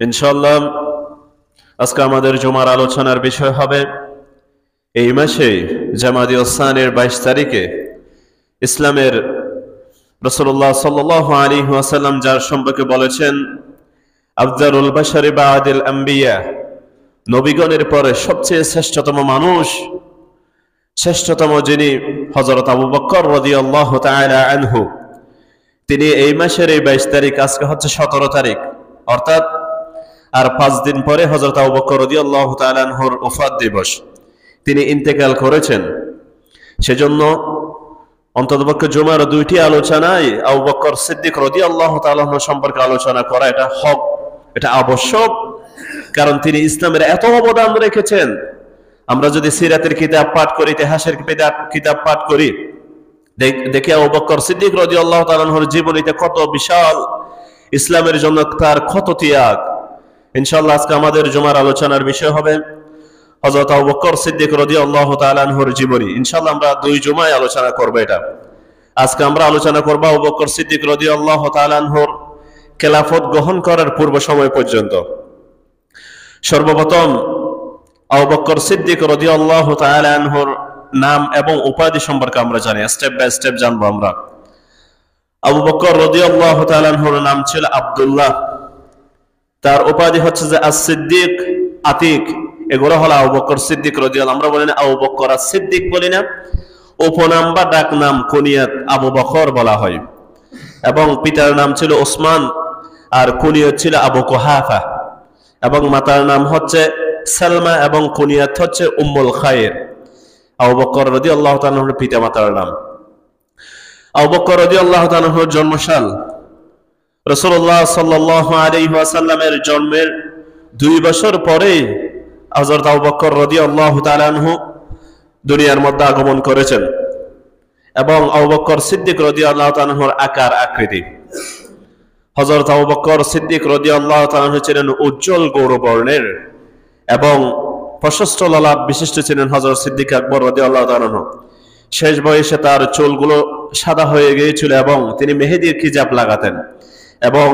ইনশাআল্লাহ আজকে আমাদের জুমার আলোচনার বিষয় হবে এই মাসে জামাদিউস সানির 22 তারিখে ইসলামের রাসূলুল্লাহ সাল্লাল্লাহু আলাইহি ওয়াসাল্লাম যার সম্পর্কে বলেছেন আফজালুল বাশারি বা'দাল আম্বিয়া, নবীগণের পরে সবচেয়ে শ্রেষ্ঠতম মানুষ, শ্রেষ্ঠতম যিনি হযরত আবু বকর রাদিয়াল্লাহু তাআলা আনহু। তিনি এই মাসের এই 22 তারিখ, আজকে হচ্ছে 17 তারিখ, অর্থাৎ আর 5 দিন পরে হযরত আবু বকর রাদিয়াল্লাহু তাআলা আনহুর ওফাত দিবস, তিনি ইন্তেকাল করেছেন। সেজন্য অন্ততপক্ষে জুমার দুইটি আলোচনায় আবু বকর সিদ্দিক রাদিয়াল্লাহু তাআলা আনহু সম্পর্কে আলোচনা করা এটা হক, এটা আবশ্যক। কারণ তিনি ইসলামের এত অবদান রেখেছেন। আমরা যদি সিরাতের কিতাব পাঠ করি, ইতিহাসের কিতাব পাঠ করি, দেখি আবু বকর সিদ্দিক রাদিয়াল্লাহু তাআলা আনহুর জীবনীতে কত বিশাল, ইসলামের জন্য তার কত ত্যাগ। ইনশাআল্লাহ আজকে আমাদের জুমার আলোচনার বিষয় হবে হযরত আবু বকর সিদ্দিক রাদিয়াল্লাহু তাআলা আনহুর জীবনী। ইনশাআল্লাহ আমরা দুই জুমায় আলোচনা করব এটা। আজকে আমরা আলোচনা করব আবু বকর সিদ্দিক রাদিয়াল্লাহু তাআলা আনহুর খেলাফত গ্রহণ করার পূর্ব সময় পর্যন্ত। সর্বপ্রথম আবু বকর সিদ্দিক রাদিয়াল্লাহু তাআলা আনহুর নাম এবং উপাধি সম্পর্কে আমরা জানি, স্টেপ বাই স্টেপ জানবো আমরা। আবু বকর রাদিয়াল্লাহু তাআলা আনহুর নাম ছিল আব্দুল্লাহ। তার উপাধি হচ্ছে যে as-সিদ্দিক, আতিক। এগুলো হলো আবু বকর সিদ্দিক রাদিয়াল্লাহু, আমরা বলি না আবু বকর as-সিদ্দিক বলি না, উপনাম বা ডাক নাম কুনিয়াত আবু বকর বলা হয়। এবং পিতার নাম ছিল ওসমান, আর কুনিয়াত ছিল আবু কুহাফা। এবং মাতার নাম হচ্ছে সালমা এবং কুনিয়াত হচ্ছে উম্মুল খায়র। আবু বকর রাদিয়াল্লাহু তাআলা আনহুর পিতা মাতার নাম। আবু বকর রাদিয়াল্লাহু তাআলা আনহুর জন্মসাল রাসূলুল্লাহ সাল্লাল্লাহু আলাইহি ওয়াসাল্লামের জন্মের 2 বছর পরে হযরত আবু বকর রাদিয়াল্লাহু তাআলা আনহু দুনিয়ার মধ্যে আগমন করেছেন। এবং আবু বকর সিদ্দিক রাদিয়াল্লাহু তাআলা আনহুর আকার আকৃতি, হযরত আবু বকর সিদ্দিক রাদিয়াল্লাহু তাআলা আনহু ছিলেন উজ্জ্বল গৌরবর্ণের এবং প্রশস্ত ললাট বিশিষ্ট ছিলেন হযরত সিদ্দিক আকবর রাদিয়াল্লাহু তাআলা আনহু। শেষ বয়সে তার চুলগুলো সাদা হয়ে গিয়েছিল এবং তিনি মেহেদির খিজাব লাগাতেন। এবং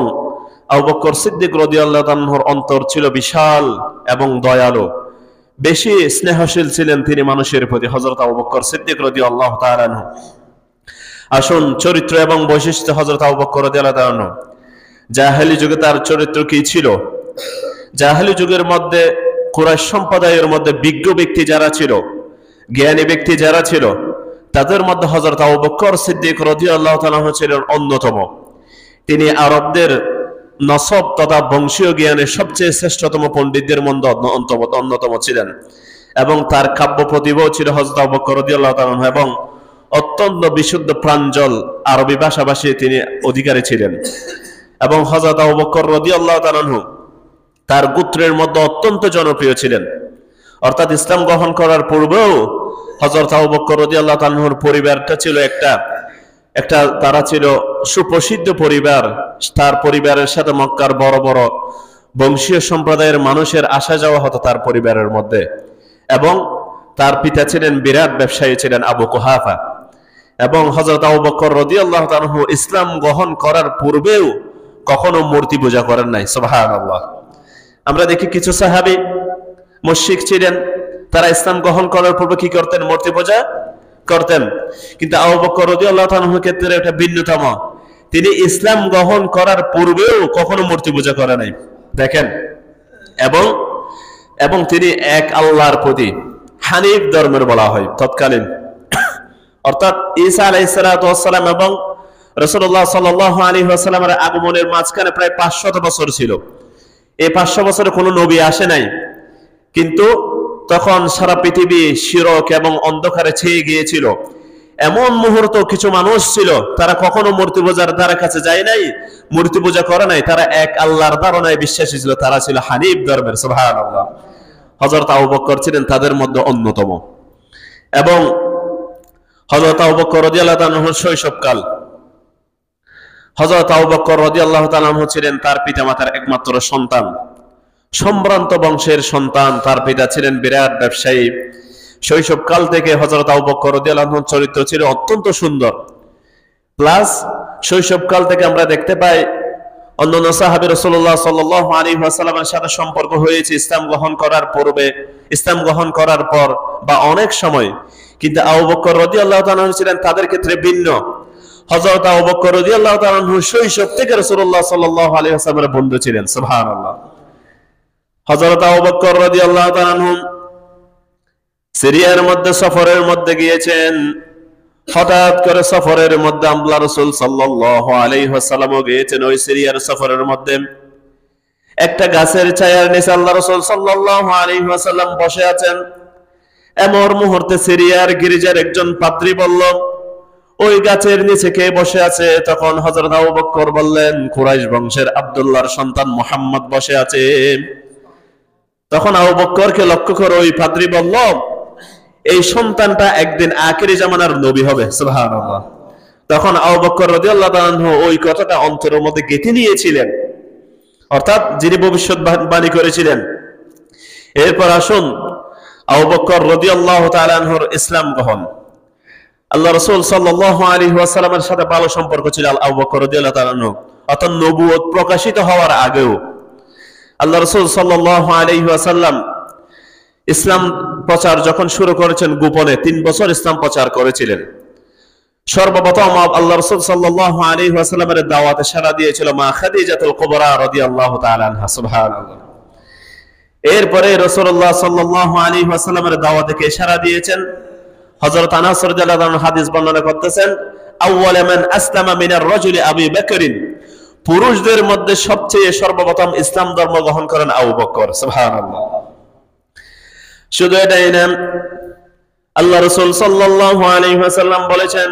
আবু বকর সিদ্দিক রাদিয়াল্লাহু তাআলা আনহুর অন্তর ছিল বিশাল এবং দয়ালু, বেশি স্নেহশীল ছিলেন তিনি মানুষের প্রতি, হযরত আবু বকর সিদ্দিক রাদিয়াল্লাহু তাআলা আনহু। আসুন চরিত্র এবং বৈশিষ্ট্য হযরত আবু বকর রাদিয়াল্লাহু তাআলা আনহু। জাহেলি যুগে তার চরিত্র কি ছিল? জাহেলি যুগের মধ্যে কুরাইশ সম্প্রদায়ের মধ্যে বিজ্ঞ ব্যক্তি যারা ছিল, জ্ঞানী ব্যক্তি যারা ছিল, তাদের মধ্যে হযরত আবু বকর সিদ্দিক রাদিয়াল্লাহু তাআলা আনহু ছিলেন অন্যতম। তিনি আরবদের নসব তথা বংশীয় জ্ঞানের সবচেয়ে শ্রেষ্ঠতম পণ্ডিতদের মধ্যে অন্যতম ছিলেন। এবং তার কাব্য প্রতিভাও ছিল হযরত আবু বকর রাদিয়াল্লাহু তাআলা আনহু, এবং অত্যন্ত বিশুদ্ধ প্রাঞ্জল আরবি ভাষাভাষী তিনি অধিকারী ছিলেন। এবং হযরত আবু বকর রাদিয়াল্লাহু তাআলা আনহু তার গোত্রের মধ্যে অত্যন্ত জনপ্রিয় ছিলেন। অর্থাৎ ইসলাম গ্রহণ করার পূর্বেও হযরত আবু বকর রাদিয়াল্লাহু তাআলা আনহুর পরিবারটা ছিল একটা তারা ছিল সুপ্রসিদ্ধ পরিবার। তার পরিবারের সাথে মক্কার বড় বড় বংশীয় সম্প্রদায়ের মানুষের আসা যাওয়া হতো তার পরিবারের মধ্যে। এবং তার পিতা ছিলেন বিরাট ব্যবসায়ী, ছিলেন আবু কুহাফা। এবং হযরত আবু বকর রাদিয়াল্লাহু তাআলা আনহু ইসলাম গ্রহণ করার পূর্বেও কখনো মূর্তি পূজা করেন নাই। সুবহানাল্লাহ। আমরা দেখি কিছু সাহাবী মুশরিক ছিলেন, তারা ইসলাম গ্রহণ করার পূর্বে কি করতেন? মূর্তি পূজা করতেন। কিন্তু আবু বকর রাদিয়াল্লাহু তাআলা আনহুর ক্ষেত্রে এটা ভিন্নতম। তিনি ইসলাম গ্রহণ করার পূর্বেও কখনো মূর্তি পূজা করে নাই, দেখেন। এবং তিনি এক আল্লাহর প্রতি হানিফ ধর্মের বলা হয় তৎকালীন। অর্থাৎ ঈসা আলাইহিস সালাতু ওয়াস সালাম এবং রাসূলুল্লাহ সাল্লাল্লাহু আলাইহি ওয়াসাল্লামের আগমনের মাঝখানে প্রায় 500 বছর ছিল। এই 500 বছরে কোনো নবী আসে নাই। কিন্তু তখন সারা পৃথিবী শিরক এবং অন্ধকারে ছেয়ে গিয়েছিল। এমন মুহূর্ত কিছু মানুষ ছিল, তারা কখনো মূর্তি পূজার দ্বারা কাছে যায় নাই, মূর্তি পূজা করে নাই, তারা এক আল্লাহর ধারণায় বিশ্বাসী ছিল, তারা ছিল হানিফ ধর্মের। সুবহানাল্লাহ। হযরত আবু বকর ছিলেন তাদের মধ্যে অন্যতম। এবং হযরত আবু বকর রাদিয়াল্লাহু তাআলা আনহুর শৈশবকাল, হযরত আবু বকর রাদিয়াল্লাহু তাআলা আনহু ছিলেন তার পিতামাতার একমাত্র সন্তান, সম্ভ্রান্ত বংশের সন্তান। তার পিতা ছিলেন বিরাট ব্যবসায়ী। শৈশবকাল থেকে হযরত আবু বকর রাদিয়াল্লাহু আনহুর চরিত্র ছিল অত্যন্ত সুন্দর। প্লাস শৈশবকাল থেকে আমরা দেখতে পাই অন্যান্য সাহাবী রাসূলুল্লাহ সাল্লাল্লাহু আলাইহি ওয়াসাল্লামের সাথে সম্পর্ক হয়েছে ইসলাম গ্রহণ করার পূর্বে, ইসলাম গ্রহণ করার পর বা অনেক সময়। কিন্তু আবু বকর রাদিয়াল্লাহু তাআলা ছিলেন তাদের ক্ষেত্রে ভিন্ন। হযরত আবু বকর রাদিয়াল্লাহু তাআলা শৈশব থেকে রাসূলুল্লাহ সাল্লাল্লাহু আলাইহি ওয়াসাল্লামের বন্ধু ছিলেন। সুবহানাল্লাহ। হযরত আবু বকর রাদিয়াল্লাহু তাআলা সিরিয়ার মধ্যে সফরের মধ্যে গিয়েছেন। হঠাৎ করে সফরের মধ্যে আল্লাহ রাসূল সাল্লাল্লাহু আলাইহি ওয়াসাল্লামও গিয়েছেন। ওই সিরিয়ার সফরের মধ্যে একটা গাছের ছায়ার নিচে আল্লাহ রাসূল সাল্লাল্লাহু আলাইহি ওয়াসাল্লাম বসে আছেন। এমন মুহূর্তে সিরিয়ার গির্জার একজন পাদ্রী বলল, ওই গাছের নিচে কে বসে আছে? তখন হযরত আবু বকর বললেন, কুরাইশ বংশের আব্দুল্লাহর সন্তান মুহাম্মদ বসে আছে। তখন আবু বকরকে লক্ষ্য করে ওই পাদ্রী বলল, এই সন্তানটা একদিন আখিরি জামানার নবী হবে। সুবহানাল্লাহ। তখন আবু বকর রাদিয়াল্লাহু তাআলা আনহু ওই কথাটা অন্তরের মধ্যে গেঁথে নিয়েছিলেন, অর্থাৎ যিনি ভবিষ্যৎবাণী করেছিলেন। এরপর আসুন আবু বকর রাদিয়াল্লাহু তাআলা আনহুর ইসলাম গ্রহণ। আল্লাহ রাসূল সাল্লাল্লাহু আলাইহি ওয়াসাল্লামের সাথে ভালো সম্পর্ক ছিল আবু বকর রাদিয়াল্লাহু তাআলা আনহু, অর্থাৎ নবুয়ত প্রকাশিত হওয়ার আগেও। আল্লাহ রাসূল সাল্লাল্লাহু আলাইহি ওয়াসাল্লাম ইসলাম প্রচার যখন শুরু করেছেন গোপনে 3 বছর ইসলাম প্রচার করেছিলেন। সর্বপ্রথম আল্লাহ রাসূল সাল্লাল্লাহু আলাইহি ওয়াসাল্লামের দাওয়াতে সাড়া দিয়েছিল মা খাদিজাতুল কুবরা রাদিয়াল্লাহু তাআলা আনহা। সুবহানাল্লাহ। এরপরে রাসূলুল্লাহ সাল্লাল্লাহু আলাইহি ওয়াসাল্লামের দাওয়াতে কে সাড়া দিয়েছেন? হযরত আনাস রাদিয়াল্লাহু আনহু হাদিস বর্ণনা করতেছেন, আউয়ালা মান আসলামা মিনার রাজুলি আবু বকরিন, পুরুষদের মধ্যে সবচেয়ে সর্বপ্রথম ইসলাম ধর্ম গ্রহণ করেন আবু বকর। সুবহানাল্লাহ। শুধু এটাই না, আল্লাহ রাসূল সাল্লাল্লাহু আলাইহি ওয়াসাল্লাম বলেছেন,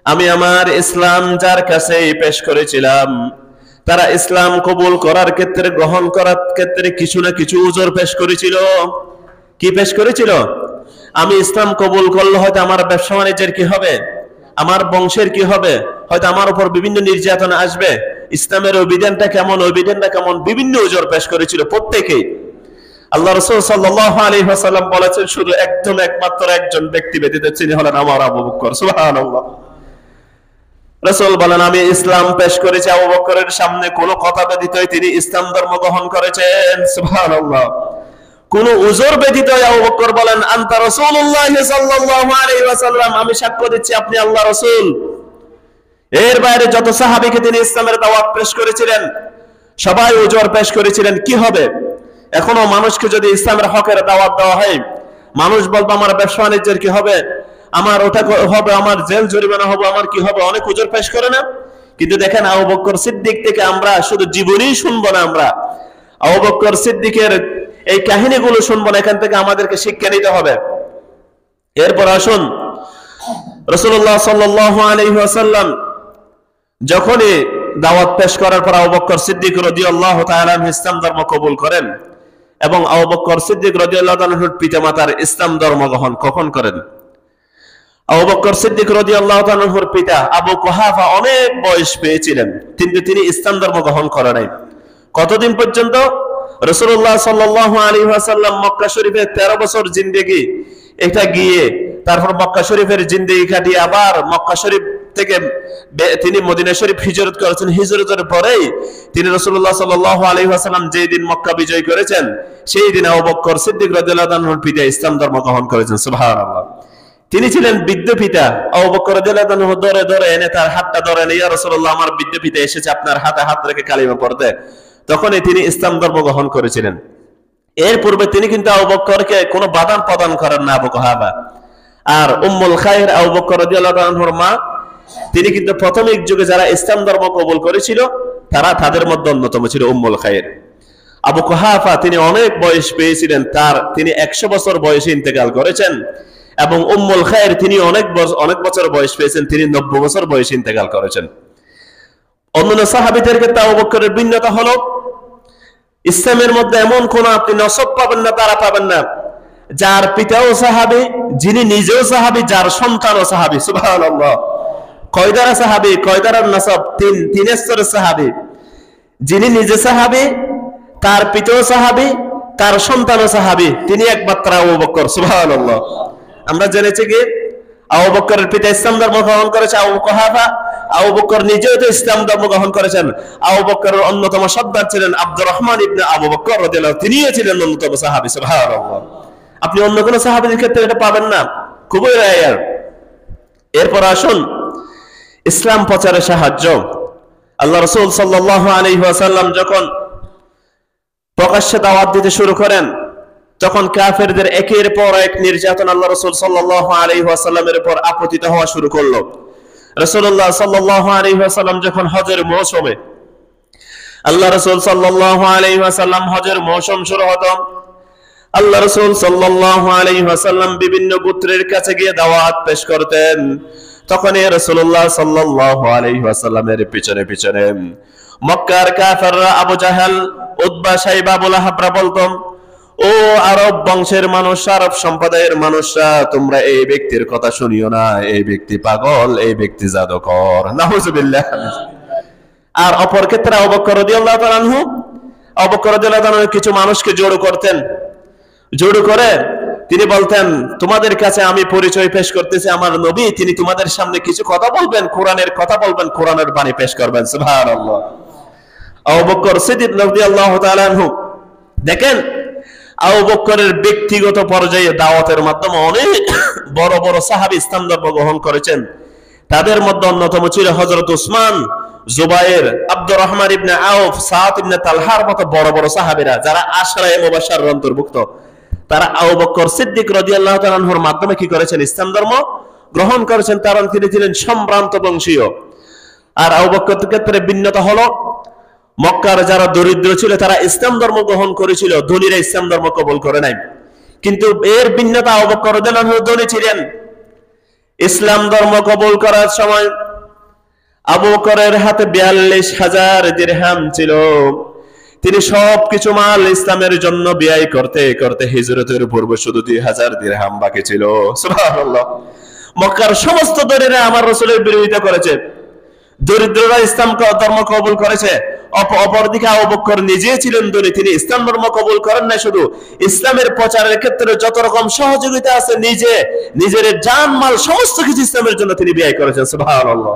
আমি আমার ইসলাম যার কাছে পেশ করেছিলাম তারা ইসলাম কবুল করার ক্ষেত্রে, গ্রহণ করার ক্ষেত্রে কিছু না কিছু উযর পেশ করেছিল। কি পেশ করেছিল? আমি ইসলাম কবুল করলে হয়তো আমার ব্যবসা বাণিজ্যের কি হবে, আমার বংশের কি হবে, হয়তো আমার উপর বিভিন্ন নির্যাতন আসবে, ইসলামের ওই বিধানটা কেমন, ওই বিধানটা কেমন, বিভিন্ন উযর পেশ করেছিল প্রত্যেকেই। আল্লাহ রাসূল সাল্লাল্লাহু আলাইহি ওয়াসাল্লাম বলেছেন, শুধু একমাত্র একজন ব্যক্তি ব্যতীত, তিনি হলেন আমার আবু বকর। সুবহানাল্লাহ। রাসূল বলেন, আমি ইসলাম পেশ করেছি আবু বকরের সামনে, কোন কথা ব্যতীত তিনি ইসলাম ধর্ম গ্রহণ করেছেন। সুবহানাল্লাহ। কোন উযর ব্যতীত আবু বকর বলেন, আনতা রাসূলুল্লাহ সাল্লাল্লাহু আলাইহি ওয়াসাল্লাম, আমি সাক্ষ্য দিচ্ছি আপনি আল্লাহ রাসূল। এর বাইরে যত সাহাবীকে তিনি ইসলামের দাওয়াত পেশ করেছিলেন সবাই উযর পেশ করেছিলেন। কি হবে? এখনো মানুষকে যদি ইসলামের হকের দাওয়াত দেওয়া হয়, মানুষ বলবে আমার ব্যবসা বাণিজ্যের কি হবে, আমার ওটা হবে, আমার জেল জরিমানা হবে, আমার কি হবে, অনেক উযর পেশ করে না? কিন্তু দেখেন আবু বকর সিদ্দিক থেকে আমরা শুধু জীবনই শুনবো না, আমরা আবু বকর সিদ্দিকের এই কাহিনীগুলো শুনবো না, এখান থেকে আমাদেরকে শিক্ষা নিতে হবে। এরপর আসুন রাসূলুল্লাহ সাল্লাল্লাহু আলাইহি ওয়াসাল্লাম যখনই দাওয়াত পেশ করার পর আবু বকর সিদ্দিক রাদিয়াল্লাহু তাআলা আনহু ইসলাম ধর্ম কবুল করেন এবং আবু বকর সিদ্দিক রাদিয়াল্লাহু তাআলা আনহুর পিতামাতার ইসলাম ধর্ম গ্রহণ কখন করেন? আবু বকর সিদ্দিক রাদিয়াল্লাহু তাআলা আনহুর পিতা আবু কুহাফা অনেক বয়স পেয়েছিলেন, কিন্তু তিনি ইসলাম ধর্ম গ্রহণ করেন নাই। কতদিন পর্যন্ত? রাসূলুল্লাহ সাল্লাল্লাহু আলাইহি ওয়াসাল্লাম মক্কা শরীফে 13 বছর জিন্দেগি এটা গিয়ে তারপর মক্কা শরীফের জিন্দেগি কাটিয়ে আবার মক্কা শরীফ থেকে তিনি মদিনা শরীফ হিজরত করেছেন। হিজরতের পরেই তিনি রাসূলুল্লাহ সাল্লাল্লাহু আলাইহি ওয়াসাল্লাম যেই দিন মক্কা বিজয় করেছেন সেই দিন আবু বকর সিদ্দিক রাদিয়াল্লাহু আনহুর পিতা ইসলাম ধর্ম গ্রহণ করেছেন। সুবহানাল্লাহ। তিনি ছিলেন বৃদ্ধ পিতা। আবু বকর রাদিয়াল্লাহু আনহু ধরে ধরে এনে তার হাতটা ধরে এনে, ইয়া রাসূলুল্লাহ, আমার বৃদ্ধ পিতা এসেছে আপনার হাতে হাত রেখে কালিমা পড়তে। তখনই তিনি ইসলাম ধর্ম গ্রহণ করেছিলেন। এর পূর্বে তিনি কিন্তু আবু বকরকে কোনো বাধা প্রদান করেন না আবু কুহাফা। আর উম্মুল খায়র আবু বকর রাদিয়াল্লাহু আনহুর মা, তিনি কিন্তু প্রাথমিক যুগে যারা ইসলাম ধর্ম কবুল করেছিল তাদের মধ্যে অন্যতম ছিল উম্মুল খায়র। আবু কুহাফা তিনি অনেক বয়স পেয়েছিলেন, তিনি 100 বছর বয়সে ইন্তেকাল করেছেন এবং উম্মুল খায়র তিনি অনেক বছর বয়স পেয়েছেন, তিনি 90 বছর বয়সে ইন্তেকাল করেছেন। অন্যান্য সাহাবীদের ক্ষেত্রে আবু বকরের ভিন্নতা হলো, ইসলামের মধ্যে এমন কোন আপনি নসব পাবেন না, তারা পাবেন না যার পিতাও সাহাবী, যিনি নিজেও সাহাবী, যার সন্তানও সাহাবী। সুবহানাল্লাহ। কয়দারা সাহাবী, কয়দারার নসব, তিন স্তরের সাহাবী। যিনি নিজে সাহাবী, তার পিতাও সাহাবী, তার সন্তানও সাহাবী, তিনি একমাত্র আবু বকর। সুবহানাল্লাহ। আমরা জেনেছি কি আবু বকরের পিতা ইসলাম ধর্ম গ্রহণ করেছে আবু কুহাফা। আবু বকর নিজেও তো ইসলাম ধর্ম গ্রহণ করেছেন। আবু বকরের অন্যতম সর্দার ছিলেন আব্দুর রহমান ইবনে আবু বকর রাদিয়াল্লাহু, তিনিও ছিলেন অন্যতম সাহাবী। সুবহানাল্লাহ, আপনি অন্য কোন সাহাবীর ক্ষেত্রে এটা পাবেন না, খুবই রেয়ার। এরপর আসুন ইসলাম প্রচারে সাহায্য। আল্লাহ রাসূল সাল্লাল্লাহু আলাইহি ওয়াসাল্লাম যখন প্রকাশ্যে দাওয়াত দিতে শুরু করেন, তখন কাফেরদের একের পর এক নির্যাতন আল্লাহ রাসূল সাল্লাল্লাহু আলাইহি ওয়াসাল্লামের উপর আপতিত হওয়া শুরু করলো। রাসূলুল্লাহ সাল্লাল্লাহু আলাইহি ওয়াসাল্লাম যখন হজের মৌসুমে, আল্লাহ রাসূল সাল্লাল্লাহু আলাইহি ওয়াসাল্লাম হজের মৌসুম শুরু হতো, আল্লাহ রাসূল সাল্লাল্লাহু আলাইহি ওয়াসাল্লাম বিভিন্ন গোত্রের কাছে গিয়ে দাওয়াত পেশ করতেন। তখন রাসূলুল্লাহ সাল্লাল্লাহু আলাইহি ওয়াসাল্লামের পিছনে পিছনে মক্কার কাফেররা আবু জাহেল, উতবা, শাইবা, আবু লাহাবরা বলতো, ও আরব বংশের মানুষ, আরব সম্প্রদায়ের মানুষরা, তোমরা এই ব্যক্তির কথা শুনিও না, এই ব্যক্তি পাগল, এই ব্যক্তি জাদুকর। নাউজুবিল্লাহ। আর অপর ক্ষেত্রে আবু বকর রাদিয়াল্লাহু তাআলা আনহু, আবু বকর রাদিয়াল্লাহু তাআলা কিছু মানুষকে জড়ো করতেন। জড়ো করে তিনি বলতেন, তোমাদের কাছে আমি পরিচয় পেশ করতেছি আমার নবী, তিনি তোমাদের সামনে কিছু কথা বলবেন, কোরআনের কথা বলবেন, কোরআনের বাণী পেশ করবেন। সুবহানাল্লাহ। আবু বকর সিদ্দিক রাদিয়াল্লাহু তাআলা আনহু, দেখেন আবু বকরের ব্যক্তিগত পর্যায়ে দাওয়াতের মাধ্যমে অনেক বড় বড় সাহাবী ইসলাম ধর্ম গ্রহণ করেছেন। তাদের মধ্যে অন্যতম ছিল হযরত উসমান, জুবায়ের, আব্দুর রহমান ইবনে আউফ, সাদ ইবনে তালহার মতো বড় বড় সাহাবীরা, যারা আশরায়ে মুবাশশারের অন্তর্ভুক্ত। তারা আবু বকর সিদ্দিক রাদিয়াল্লাহু তাআলা আনহুর মাধ্যমে কি করেছেন? ইসলাম ধর্ম গ্রহণ করেছেন, কারণ তিনি ছিলেন সম্ভ্রান্ত বংশীয়। আর আবু বকরের ক্ষেত্রে ভিন্নতা হলো, মক্কার যারা দরিদ্র ছিল তারা ইসলাম ধর্ম গ্রহণ করেছিল, ধনীরা ইসলাম ধর্ম কবুল করে নাই। কিন্তু এর ভিন্নতা, আবু বকর রাদিয়াল্লাহু আনহু ধনী ছিলেন। ইসলাম ধর্ম কবুল করার সময় আবু বকরের হাতে ৪২,০০০ দিরহাম ছিল। তিনি সবকিছু মাল ইসলামের জন্য ব্যয় করতে করতে হিজরতের পূর্বে শুধু ২,০০০ দিরহাম বাকি ছিল। সুবহানাল্লাহ। মক্কার সমস্ত দরিদ্ররা আমার রাসূলের বিরোধিতা করেছে, দরিদ্ররা ইসলাম ধর্ম কবুল করেছে। অপরদিকে আবু বকর নিজেই ছিলেন ধনী, তিনি ইসলাম ধর্ম কবুল করেন না, শুধু ইসলামের প্রচারের ক্ষেত্রে যত রকম সহযোগিতা আছে নিজের জান মাল সমস্ত কিছু ইসলামের জন্য তিনি ব্যয় করেছেন। সুবহানাল্লাহ।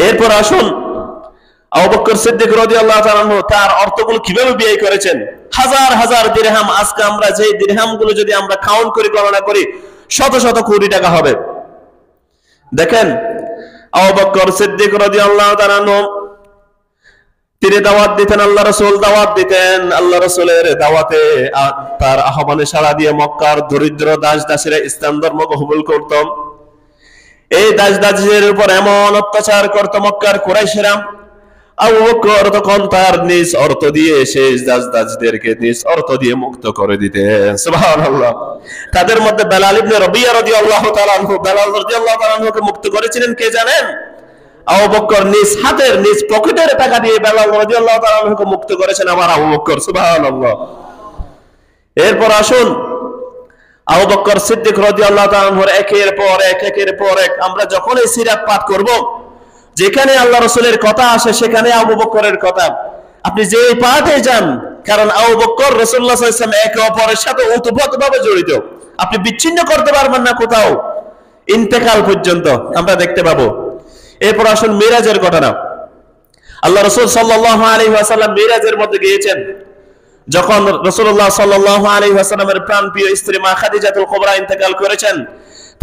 এরপর আসুন আবু বকর সিদ্দিক রাদিয়াল্লাহু তাআলা আনহু তার অর্থগুলো কিভাবে ব্যয় করেছেন। হাজার হাজার দিরহাম, আজকে আমরা যে দিরহামগুলো যদি আমরা কাউন্ট করে গণনা করি, শত শত কোটি টাকা হবে। দেখেন আবু বকর সিদ্দিক রাদিয়াল্লাহু তাআলা আনহু তিনি দাওয়াত দিতেন, আল্লাহ রাসূল দাওয়াত দিতেন। আল্লাহ রাসূলের দাওয়াতে তার আহ্বানে সাড়া দিয়ে মক্কার দরিদ্র দাস দাসীরা ইসলাম ধর্ম কবুল করত। এই দাস দাসীদের উপর এমন অত্যাচার করত মক্কার কুরাইশরা, আবু বকর তখন তার নিজ অর্থ দিয়ে সেই দাস দাসীদেরকে নিজ অর্থ দিয়ে মুক্ত করে দিতেন। সুবহানাল্লাহ। তাদের মধ্যে বেলাল ইবনে রবিয়া রাদিয়াল্লাহু তাআলা আনহু, বেলাল রাদিয়াল্লাহু তাআলা আনহুকে মুক্ত করেছিলেন কে জানেন? আবু বকর নিজ হাতের নিজ পকেটের টাকা দিয়ে বেলাল রাদিয়াল্লাহু তাআলা আনহুকে মুক্ত করেছেন আমার আবু বকর। সুবহানাল্লাহ। এরপর আসুন আবু বকর সিদ্দিক রাদিয়াল্লাহু তাআলা আনহুর একের পর এক আমরা যখন এই সিরাত পাঠ করব, যেখানে আল্লাহ রাসূলের কথা আসে সেখানে আবু বকরের কথা, আপনি যে পাঠে যান, কারণ আবু বকর রাসূলুল্লাহ সাল্লাল্লাহু আলাইহি ওয়াসাল্লাম একে অপরের সাথে ওতপ্রোতভাবে জড়িত, আপনি বিচ্ছিন্ন করতে পারবেন না কোথাও, ইন্তেকাল পর্যন্ত আমরা দেখতে পাবো। এরপর আসুন মিরাজের ঘটনা। আল্লাহ রাসূল সাল্লাল্লাহু আলাইহি ওয়াসাল্লাম মিরাজের মধ্যে গিয়েছেন। যখন রাসূলুল্লাহ সাল্লাল্লাহু আলাইহি ওয়াসাল্লামের প্রাণপ্রিয় স্ত্রী মা খাদিজাতুল কুবরা ইন্তেকাল করেছেন,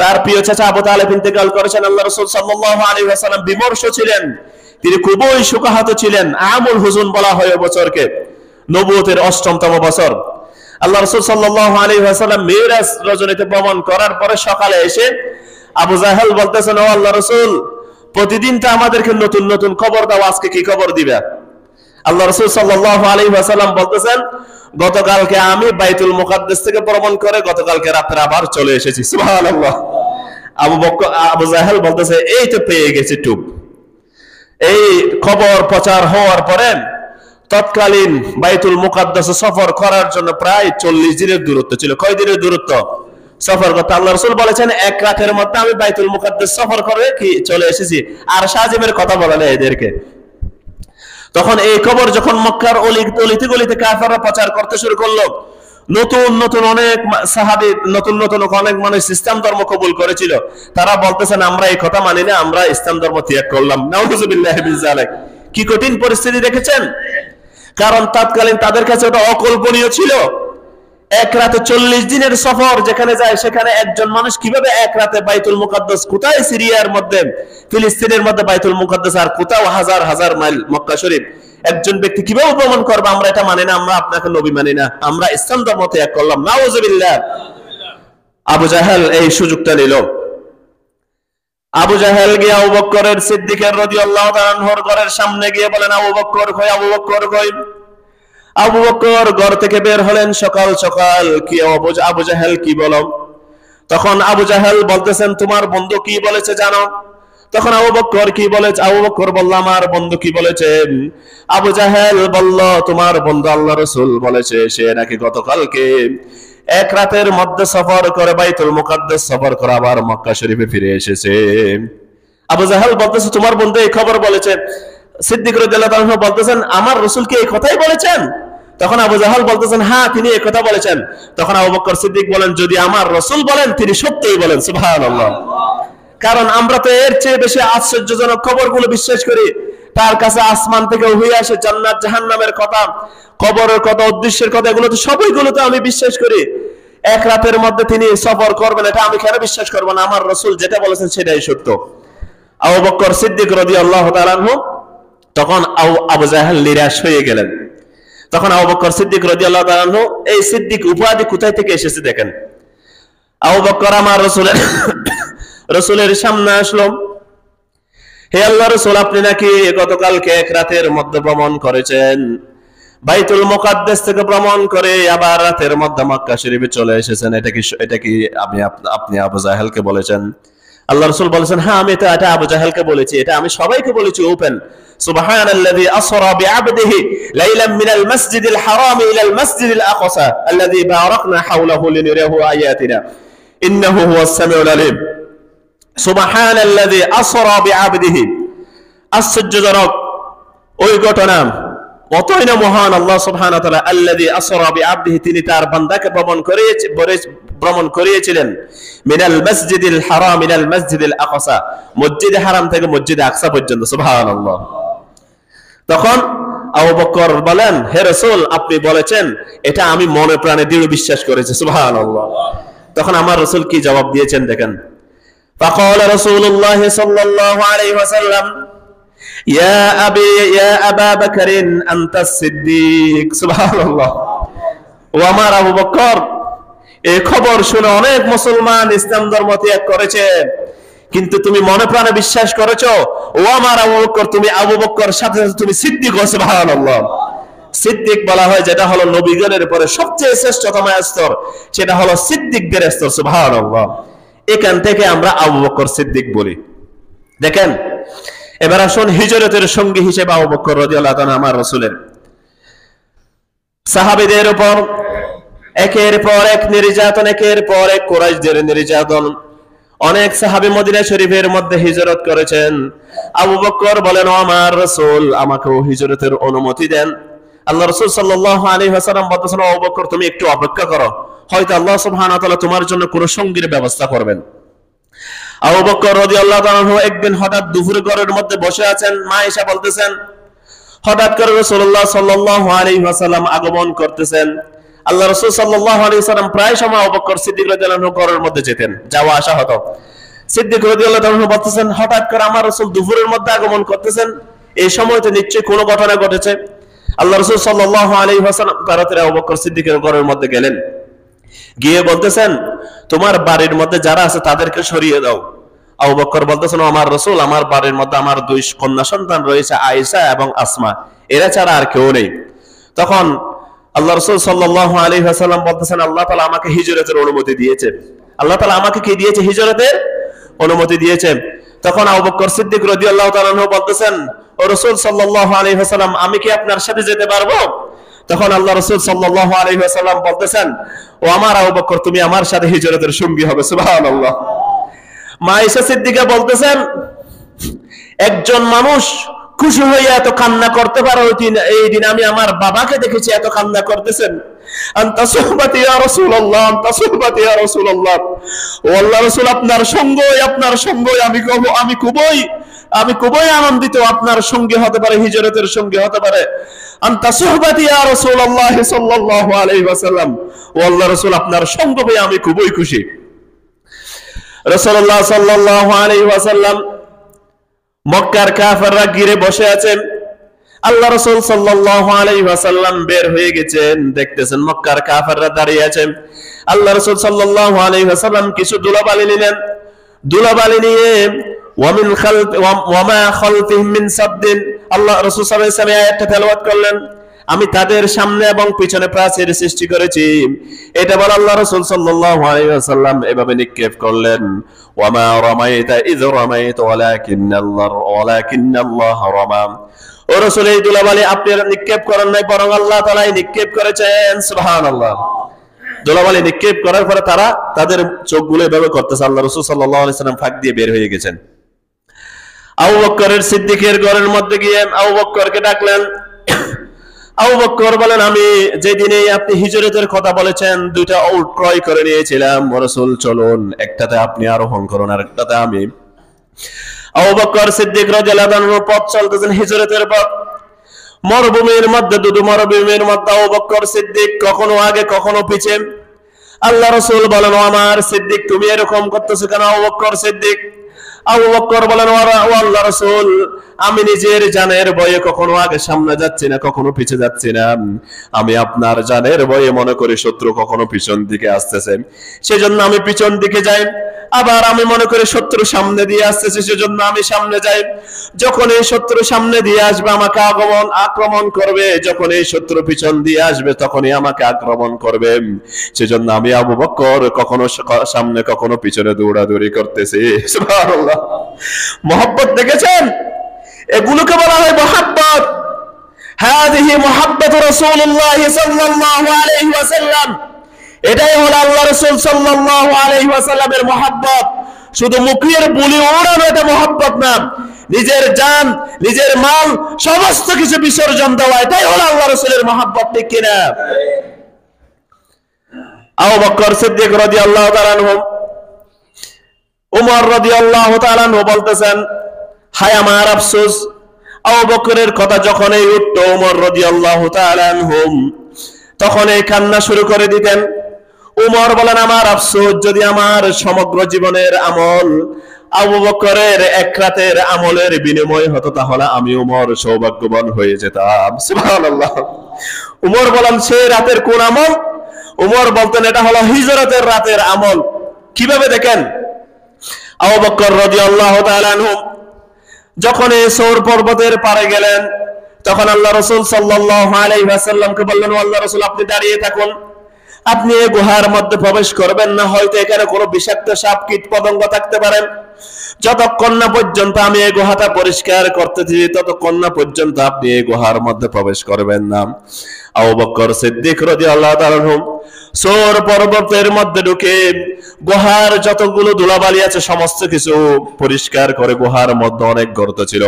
তার প্রিয় চাচা আবু তালেব ইন্তেকাল করেছেন, আল্লাহ রাসূল সাল্লাল্লাহু আলাইহি ওয়াসাল্লাম বিমর্ষ ছিলেন, তিনি খুবই শোকাহত ছিলেন। আমুল হুজুন বলা হয় বছরকে, নবুয়তের ৮ম বছর। আল্লাহ রাসূল সাল্লাল্লাহু আলাইহি ওয়াসাল্লাম মিরাজ রজনীতে ভ্রমণ করার পরে সকালে এসে আবু জাহেল বলতেছেন, ও আল্লাহ রাসূল, প্রতিদিন তো আমাদেরকে নতুন নতুন খবর দাও, আজকে কি খবর দিবা? আল্লাহ রাসূল সাল্লাল্লাহু আলাইহি ওয়াসাল্লাম বলতেছেন, গতকালকে আমি বাইতুল মুকাদ্দাস থেকে ভ্রমণ করে গতকালকে রাতে আবার চলে এসেছি। সুবহানাল্লাহ। আবু জাহেল বলতেছে, এই তো পেয়ে গেছি টুপ। এই খবর প্রচার হওয়ার পরে তৎকালীন বাইতুল মুকাদ্দাসে সফর করার জন্য প্রায় 40 দিনের দূরত্ব ছিল। কয় দিনের দূরত্ব সফর করতে? আল্লাহ রাসূল বলেছেন, এক রাতের মধ্যে আমি বাইতুল মুকাদ্দাস সফর করে কি চলে এসেছি। আর শাহজিমের কথা বলে না এদেরকে। তখন এই খবর যখন মক্কার অলিতে গলিতে কাফেররা প্রচার করতে শুরু করলো, নতুন নতুন অনেক সাহাবী, নতুন নতুন অনেক মানুষ ইসলাম ধর্ম কবুল করেছিল, তারা বলতেছেন আমরা এই কথা মানি না, আমরা ইসলাম ধর্ম ত্যাগ করলাম। নাউযুবিল্লাহি মিন যালিক। কি কঠিন পরিস্থিতি দেখেছেন? কারণ তৎকালীন তাদের কাছে ওটা অকল্পনীয় ছিল। এক রাতে 40 দিনের সফর যেখানে যায়, সেখানে একজন মানুষ কিভাবে এক রাতে বাইতুল মুকাদ্দাস, কোথায় সিরিয়ার মধ্যে ফিলিস্তিনের মধ্যে বাইতুল মুকাদ্দাস, আর কোথাও হাজার হাজার মাইল মক্কা শরীফ, একজন ব্যক্তি কিভাবে প্রমাণ করবে আমরা এটা মানি না, আমরা আপনাকে নবী মানি না, আমরা ইসলাম ধর্ম ত্যাগ করলাম? নাউযুবিল্লাহ। আবু জাহেল এই সুযোগটা নিল। আবু জাহেল গিয়ে আবু বকরের সিদ্দিকের রাদিয়াল্লাহু তাআলা আনহুর ঘরের সামনে গিয়ে বলেন, আবু বকর কই, আবু বকর কই? আবু বকর ঘর থেকে বের হলেন সকাল সকাল। কি আবু জাহেল কি বলো? তখন আবু জাহেল বলতেছেন, তোমার বন্ধু কি বলেছে জানো? তখন আবু বকর কি বলেছে? আবু বকর বলল, আমার বন্ধু কি বলেছে? আবু জাহেল বলল, তোমার বন্ধু আল্লাহ রাসূল বলেছে সে নাকি গতকালকে এক রাতের মধ্যে সফর করে বাইতুল মুকাদ্দাস সফর করে আবার মক্কা শরীফে ফিরে এসেছে। আবু জাহেল বলতেছে, তোমার বন্ধু এই খবর বলেছে? সিদ্দিক রাদিয়াল্লাহু তাআলা বলতেছেন, আমার রাসূল কি এই কথাই বলেছেন? তখন আবু জাহেল বলতেছেন, হ্যাঁ তিনি এই কথা বলেছেন। তখন আবু বকর সিদ্দিক বলেন, যদি আমার রাসূল বলেন তিনি সত্যই বলেন। সুবহানাল্লাহ। কারণ আমরা তো এর চেয়ে বেশি আশ্চর্যজনক খবরগুলো বিশ্বাস করি। তার কাছে আসমান থেকে হয়ে আসে জান্নাত জাহান্নামের কথা, কবরের কথা, উদ্দেশ্যের কথা, এগুলো তো সবইগুলো তো আমি বিশ্বাস করি। এক রাতের মধ্যে তিনি সফর করবেন, এটা আমি কেন বিশ্বাস করব না? আমার রাসূল যেটা বলেছেন সেটাই সত্য। আবু বকর সিদ্দিক রাদিয়াল্লাহু তাআলা আনহু তখন আবু জাহেল নিরাশ হয়ে গেলেন। তখন আবু বকর সিদ্দিক রাদিয়াল্লাহু তাআলা আনহু, এই সিদ্দিক উপাধি কোথায় থেকে এসেছে দেখেন। আবু বকর আমার রাসূলের সামনে আসলো, হে আল্লাহর রাসূল, আপনি নাকি গতকালকে এক রাতের মধ্যে ভ্রমণ করেছেন, বাইতুল মুকাদ্দাস থেকে ভ্রমণ করে আবার রাতের মধ্যে মক্কা শরীফে চলে এসেছেন, এটা কি আপনি আবু জাহেলকে বলেছেন? আল্লাহ রাসূল বলেছেন, হ্যাঁ আমি এটা আবু জাহেলকে বলেছি, এটা আমি সবাইকে বলেছি ওপেন। সুবহানাল্লাযী আসরা বিআবদিহি লাইলাম মিনাল মাসজিদিল হারাম ইলাল মাসজিদিল আকসা আল্লাযী বারাকনা হাওলাহু লিনুরিয়াহু আয়াতিনা ইন্নাহু হুয়াস সামিউল আলীম। সুবহানাল্লাযী আসরা বিআবদিহি, আশ্চর্যজনক ওই ঘটনা, কতই না মহান আল্লাহ সুবহানাহু ওয়া তাআলা। আল্লাযী আসরা বিআবদিহি, তিনি তার বান্দাকে ভ্রমণ করিয়েছিলেন মিনাল মসজিদিল হারাম ইলাল মসজিদিল আকসা, মসজিদে হারাম থেকে মসজিদে আকসা পর্যন্ত। সুবহানাল্লাহ। তখন আবু বকর বলেন, হে রাসূল আপনি বলেছেন, এটা আমি মনে প্রাণে দৃঢ় বিশ্বাস করেছি। সুবহানাল্লাহ। তখন আমার রাসূল কি জবাব দিয়েছেন দেখেন। ফাকাল রাসূলুল্লাহ সাল্লাল্লাহু আলাইহি ওয়াসাল্লাম, ইয়া আবা বকরিন আনতা সিদ্দিক। সুবহানাল্লাহ। ও আমার আবু বকর, এই খবর শুনে অনেক মুসলমান ইসলাম ধর্ম ত্যাগ করেছে, কিন্তু তুমি মনে প্রাণে বিশ্বাস করেছো। ও আমার আবু বকর, তুমি আবু বকর সাথে সাথে তুমি সিদ্দিক। সুবহানাল্লাহ। সিদ্দিক বলা হয় যেটা হলো নবীগণের পরে সবচেয়ে শ্রেষ্ঠতম স্তর, সেটা হলো সিদ্দিকদের স্তর। সুবহানাল্লাহ। এখান থেকে আমরা আবু বকর সিদ্দিক বলি। দেখেন, এবার আসুন হিজরতের সঙ্গী হিসেবে আবু বকর রাদিয়াল্লাহু তাআলা আমার রাসূলের সাহাবীদের উপর একের পর এক নির্যাতন, একের পর এক কুরাইশদের নির্যাতন। অনেক সাহাবী মদিনা শরীফের মধ্যে হিজরত করেছেন। আবু বকর বলেন, ও আমার রাসূল আমাকেও হিজরতের অনুমতি দেন। আল্লাহ রাসূল সাল্লাল্লাহু আলাইহি ওয়াসাল্লাম বলতেছেন, আবু বকর তুমি একটু অপেক্ষা করো, হয়তো আল্লাহ সুবহানাহু ওয়া তাআলা তোমার জন্য কোনো সঙ্গীর ব্যবস্থা করবেন। আবু বকর রাদিয়াল্লাহু তাআলা একদিন হঠাৎ দুপুরে ঘরের মধ্যে বসে আছেন, মা আয়েশা বলতেছেন, হঠাৎ করে রাসূলুল্লাহ সাল্লাল্লাহু আলাইহি ওয়াসাল্লাম আগমন করতেছেন। আল্লাহ রাসূল সাল্লাল্লাহু আলাইহি ওয়াসাল্লাম প্রায় সময় আবু বকর সিদ্দিক রাদিয়াল্লাহু আনহু ঘরের মধ্যে যেতেন, যাওয়া আসা হতো। সিদ্দিক রাদিয়াল্লাহু আনহু বলতেছেন, হঠাৎ করে আমার রাসূল দুপুরের মধ্যে আগমন করতেছেন, এই সময় তো নিশ্চয়ই কোনো ঘটনা ঘটেছে। আল্লাহ রাসূল সাল্লাল্লাহু আলাইহি ওয়াসাল্লাম তাড়াতাড়ি আবু বকর সিদ্দিকের ঘরের মধ্যে গেলেন, গিয়ে বলতেছেন, তোমার বাড়ির মধ্যে যারা আছে তাদেরকে সরিয়ে দাও। আবু বকর বলতেছেন, আমার রাসূল আমার বাড়ির মধ্যে আমার দুই কন্যা সন্তান রয়েছে, আয়েশা এবং আসমা, এরা ছাড়া আর কেউ নেই। তখন আল্লাহ রাসূল সাল্লাল্লাহু আলাইহি ওয়াসাল্লাম বলতেছেন, আল্লাহ তাআলা আমাকে হিজরতের অনুমতি দিয়েছে। আল্লাহ তাআলা আমাকে কি দিয়েছে? হিজরতের অনুমতি দিয়েছে। তখন আবু বকর সিদ্দিক রাদিয়াল্লাহু তাআলা আনহু বলতেছেন, ও রাসূল সাল্লাল্লাহু আলাইহি ওয়াসাল্লাম আমি কি আপনার সাথে যেতে পারবো? তখন আল্লাহ রাসূল সাল্লাল্লাহু আলাইহি ওয়াসাল্লাম বলতেছেন, ও আমার আবু বকর তুমি আমার সাথে হিজরতের সঙ্গী হবে। সুবহানাল্লাহ। মা আয়েশা সিদ্দিকা বলতেছেন, একজন মানুষ খুশি হয়ে এত কান্না করতে পারো? এই দিন আমি আমার বাবাকে দেখেছি এত কান্না করতেছেন। আনতা সুহবাতি ইয়া রাসূলুল্লাহ, আনতা সুহবাতি ইয়া রাসূলুল্লাহ। ও আল্লাহর রাসূল, আপনার সঙ্গ আমি খুবই আনন্দিত। আপনার সঙ্গে হতে পারে, হিজরতের সঙ্গে হতে পারে। আনতা সুহবাতি ইয়া রাসূলুল্লাহ সাল্লাল্লাহু আলাইহি ওয়াসাল্লাম। ও আল্লাহর রাসূল, আপনার সঙ্গ পেয়ে আমি খুবই খুশি। রাসূলুল্লাহ সাল্লাল্লাহু আলাইহি ওয়াসাল্লাম মক্কার কাফেররা ঘিরে বসে আছেন। আল্লাহ রাসূল সাল্লাল্লাহু আলাইহি ওয়াসাল্লাম বের হয়ে গেছেন, দেখতেছেন মক্কার কাফেররা দাঁড়িয়ে আছেন। আল্লাহ রাসূল সাল্লাল্লাহু আলাইহি ওয়াসাল্লাম কিছু ধুলাবালি নিলেন। ধুলাবালি নিয়ে ওয়া মা খালফিহিম মিন সাদ্দিন, আল্লাহ রাসূল সাল্লাল্লাহু আলাইহি ওয়াসাল্লাম আয়াতটা তেলাওয়াত করলেন। আমি তাদের সামনে এবং পিছনে প্রাচীর সৃষ্টি করেছি। এটা বলে আল্লাহ রাসূল সাল্লাল্লাহু আলাইহি ওয়াসাল্লাম এভাবে নিক্ষেপ করলেন, ওয়া মা রামাইতা ইয রামাইতা ওয়ালাকিন্নাল্লাহ রামা। ও রাসূল, এই ধুলাবালি আপনি নিক্ষেপ করেন নাই, বরং আল্লাহ তাআলাই নিক্ষেপ করেছেন। সুবহানাল্লাহ। ধুলাবালি নিক্ষেপ করার পরে তারা তাদের চোখগুলো এভাবে করতেছে। আল্লাহ রাসূল সাল্লাল্লাহু আলাইহি ওয়াসাল্লাম ফাঁক দিয়ে বের হয়ে গেছেন। আবু বকরের সিদ্দিকের ঘরের মধ্যে গিয়ে আবু বকরকে ডাকলেন। আবু বকর বলেন, আমি যেদিনে আপনি হিজরতের কথা বলেছেন দুইটা উট ক্রয় করে নিয়েছিলাম। ও রাসূল, চলুন, একটাতে আপনি আরোহণ করুন আর একটাতে আমি। আবু বকর সিদ্দিক রাদিয়াল্লাহু আনহু পথ চলতেছেন, হিজরতের পথ। মরুভূমির মধ্যে, দুদু মরুভূমির মধ্যে আবু বকর সিদ্দিক কখনো আগে কখনো পিছে। আল্লাহ রাসূল বলেন, ও আমার সিদ্দিক, তুমি এরকম করতেছো কেন? আবু বকর সিদ্দিক আবু বকর বলেন, ও আল্লাহ রাসূল, আমি নিজের জানের ভয়ে কখনো আগে সামনে যাচ্ছি না, কখনো পিছে যাচ্ছি না। আমি আপনার জানের ভয়ে মনে করি শত্রু কখনো পিছন দিকে আসতেছে, সেজন্য আমি পিছন দিকে যাই। আবার আমি মনে করি শত্রু সামনে দিয়ে আসতেছে, সেজন্য আমি সামনে যাই। যখন এই শত্রু সামনে দিয়ে আসবে আমাকে আক্রমণ করবে, যখন এই শত্রু পিছন দিয়ে আসবে তখনই আমাকে আক্রমণ করবে। সেজন্য আমি আবু বকর কখনো সামনে কখনো পিছনে দৌড়াদৌড়ি করতেছি। সুবহানাল্লাহ। মহব্বত দেখেছেন? এগুলোকে বলা হয় মহব্বত। হাযিহি মুহাব্বতু রাসূলুল্লাহ সাল্লাল্লাহু আলাইহি ওয়াসাল্লাম। এটাই হলো আল্লাহ রাসূল সাল্লাল্লাহু আলাইহি ওয়াসাল্লামের মহব্বত। শুধু মুখের বুলি ওড়ানো এটা মহব্বত না, নিজের জান, নিজের মাল সমস্ত কিছু বিসর্জন দেওয়া, এটাই হলো আল্লাহ রাসূলের মহব্বত। ঠিক কিনা? আবু বকর সিদ্দিক রাদিয়াল্লাহু তাআলা আনহু, উমর রাদিয়াল্লাহু তাআলা আনহু বলতেছেন, হায় আমার আফসোস। আবু বকরের কথা যখন এই উঠতো উমর রাদিয়াল্লাহু তাআলা আনহু তখন এই কান্না শুরু করে দিতেন। উমর বলেন, আমার আফসোস, যদি আমার সমগ্র জীবনের আমল আবু বকরের এক রাতের আমলের বিনিময় হতো তাহলে আমি উমর সৌভাগ্যবান হয়ে যেতাম। সুবহানাল্লাহ। উমর বলেন, সেই রাতের কোন আমল? উমর বলতেন, এটা হলো হিজরতের রাতের আমল। কিভাবে দেখেন? আবু বকর রাদিয়াল্লাহু তাআলা আনহু যখন এই সৌর পর্বতের পারে গেলেন তখন আল্লাহ রাসূল সাল্লাল্লাহু আলাইহি ওয়াসাল্লামকে বললেন, আল্লাহ রাসূল, আপনি দাঁড়িয়ে থাকুন, আপনি এই গুহার মধ্যে প্রবেশ করবেন না, হয়তো এখানে কোনো বিষাক্ত সাপ কীট পতঙ্গ থাকতে পারেন। যতক্ষণ না পর্যন্ত আমি এই গুহাটা পরিষ্কার করতেছি ততক্ষণ না পর্যন্ত আপনি এই গুহার মধ্যে প্রবেশ করবেন না। আবু বকর সিদ্দিক রাদিয়াল্লাহু তাআলা আনহু সৌর পর্বতের মধ্যে ঢুকে গুহার যতগুলো ধুলাবালি আছে সমস্ত কিছু পরিষ্কার করে। গুহার মধ্যে অনেক গর্ত ছিল।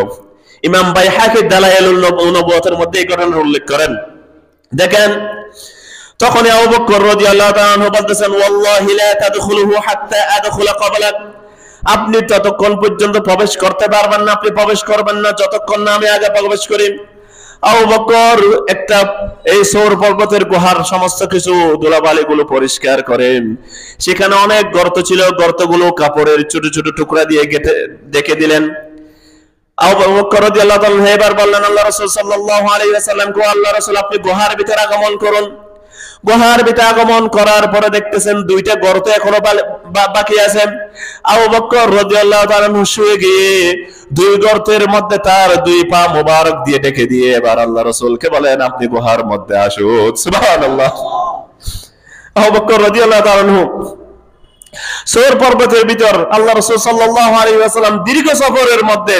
ইমাম বাইহাকি দালাইলুন নবুওয়াতের মধ্যে এই ঘটনা উল্লেখ করেন। দেখেন, তখন আবু বকর রাদিয়াল্লাহু তাআলা আনহু বলতেছেন, ওয়াল্লাহি লা তাদখুলুহু হাত্তা আদখুলা ক্বাবলাক। আপনি ততক্ষণ পর্যন্ত প্রবেশ করতে পারবেন না, আপনি প্রবেশ করবেন না যতক্ষণ না আমি আগে প্রবেশ করি। আবু বকর একটা এই সৌর পর্বতের গুহার সমস্ত কিছু ধুলাবালিগুলো পরিষ্কার করেন। সেখানে অনেক গর্ত ছিল, গর্তগুলো কাপড়ের ছোট ছোট টুকরা দিয়ে দেখে দিলেন। আবু বকর রাদিয়াল্লাহু তাআলা এবার বললেন আল্লাহ রাসূল সাল্লাল্লাহু আলাইহি ওয়াসাল্লাম, আল্লাহ রাসূল, আপনি গুহার ভিতরে আগমন করুন। গুহার ভিতরে আগমন করার পরে দেখতেছেন দুইটা গর্ত এখনো বাকি আছে। আবু বকর রাদিয়াল্লাহু তাআলা শুয়ে গিয়ে দুই গর্তের মধ্যে তার দুই পা মোবারক দিয়ে ঢেকে দিয়ে এবার আল্লাহ রাসূলকে বলেন, আপনি গুহার মধ্যে আসুন। সুবহানাল্লাহ। আবু বকর রাদিয়াল্লাহু তাআলা সৌর পর্বতের ভিতর আল্লাহ রাসূল সাল্লাল্লাহু আলাইহি ওয়াসাল্লাম দীর্ঘ সফরের মধ্যে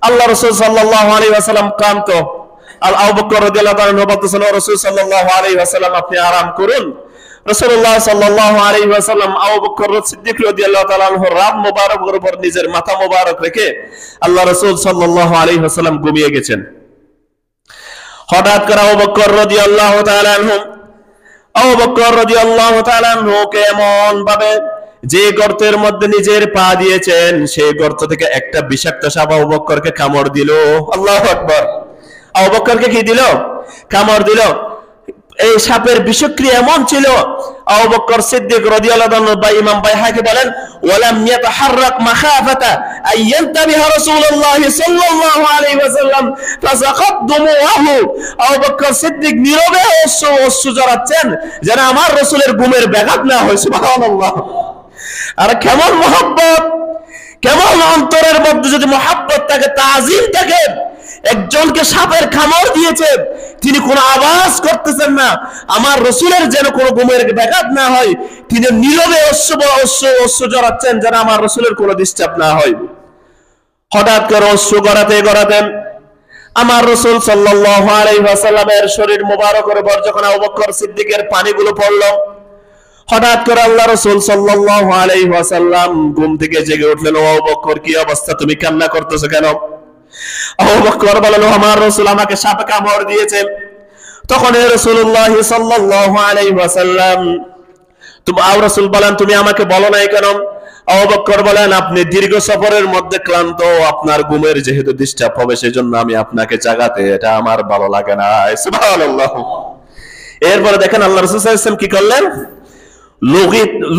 আল্লাহ রাসূল সাল্লাল্লাহু আলাইহি ওয়াসাল্লাম ক্লান্ত। আবু বকর রাদিয়াল্লাহু তাআলা বলতেছেন, ও রাসূল সাল্লাল্লাহু আলাইহি ওয়াসাল্লাম, আপনি আরাম করুন। রাসূলুল্লাহ সাল্লাল্লাহু আলাইহি ওয়াসাল্লাম আবু বকর সিদ্দিক রাদিয়াল্লাহু তাআলা আনহুর রাত মোবারকের উপর নিজের মাথা মোবারক রেখে আল্লাহ রাসূল সাল্লাল্লাহু আলাইহি ওয়াসাল্লাম ঘুমিয়ে গেছেন। হঠাৎ করে আবু বকর রাদিয়াল্লাহু তাআলা আনহুকে এমন ভাবে যে গর্তের মধ্যে নিজের পা দিয়েছেন সেই গর্ত থেকে একটা বিষাক্ত সাপ আবু বকরকে কামড় দিল। আল্লাহু আকবার। আবু বকরকে কি দিল? কামড় দিল। এই সাপের বিষক্রিয়া এমন ছিল, আবু বকর সিদ্দিক রাদিয়াল্লাহু আনহু বা ইমাম বাইহাকি বলেন, ওয়ালাম ইয়াতাহাররাক মাখাফাতা আইয়ানতাবিহা রাসূলুল্লাহ সাল্লাল্লাহু আলাইহি ওয়াসাল্লাম ফাসাকাত দুমুহু। আবু বকর সিদ্দিক নীরবে অশ্রু ঝরাচ্ছেন যেন আমার রাসূলের ঘুমের ব্যাঘাত না হয়। সুবহানাল্লাহ। আর কেমন মহব্বত, কেমন অন্তরের মধ্যে যদি মহব্বত থাকে, তাজিম থাকে। একজনকে সাপের কামড় দিয়েছে, তিনি কোনো আওয়াজ করতেছেন না, আমার রাসূলের যেন কোনো ঘুমের ব্যাঘাত না হয়, তিনি নীরবে অশ্রু জড়াচ্ছেন যেন আমার রাসূলের কোনো ডিস্টার্ব না হয়। হঠাৎ করে অশ্রু গড়াতে গড়াতে আমার রাসূল সাল্লাল্লাহু আলাইহি ওয়াসাল্লামের শরীর মোবারকের উপর যখন আবু বকর সিদ্দিকের পানিগুলো পড়ল, হঠাৎ করে আল্লাহ রাসূল সাল্লাল্লাহু আলাইহি ওয়াসাল্লাম ঘুম থেকে জেগে উঠলেন। ও আবু বকর, কি অবস্থা, তুমি কান্না করতেছো কেন? আবু বকর বলল, আমার রাসূল আমাকে সাপে কামড় দিয়েছে। তখন রাসূলুল্লাহ সাল্লাল্লাহু আলাইহি ওয়াসাল্লাম রাসূল বলেন, তুমি আমাকে বলো নাই কেন? আবু বকর বলেন, আপনি দীর্ঘ সফরের মধ্যে ক্লান্ত, আপনার ঘুমের যেহেতু ডিস্টার্ব হবে সেজন্য আমি আপনাকে জাগাতে এটা আমার ভালো লাগে না। সুবহানাল্লাহ। এরপরে দেখেন আল্লাহ রাসূল সাল্লাল্লাহু আলাইহি ওয়াসাল্লাম কি করলেন?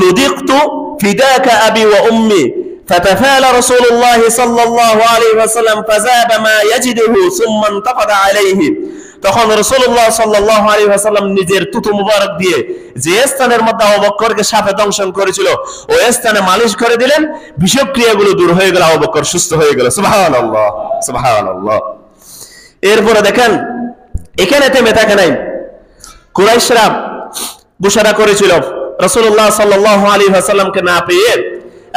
লুদিকতু ফিদাকা আবি ওয়া উম্মি فتفال رسول الله صلى الله عليه وسلم فذاب ما يجده ثم انتقد عليه। তখন রাসূলুল্লাহ সাল্লাল্লাহু আলাইহি ওয়াসাল্লাম নিজের থুতু মুবারক দিয়ে যে স্থানের মধ্যে আবু বকরকে সাপে দংশন করেছিল ওই স্থানে মালিশ করে দিলেন, বিষক্রিয়াগুলো দূর হয়ে গেল, আবু বকর সুস্থ হয়ে গেল। সুবহানাল্লাহ, সুবহানাল্লাহ। এরপরে দেখেন এখানে থেমে থাকে নাই, কুরাইশরা ঘোষণা করেছিল রাসূলুল্লাহ সাল্লাল্লাহু আলাইহি ওয়াসাল্লামকে না পেয়ে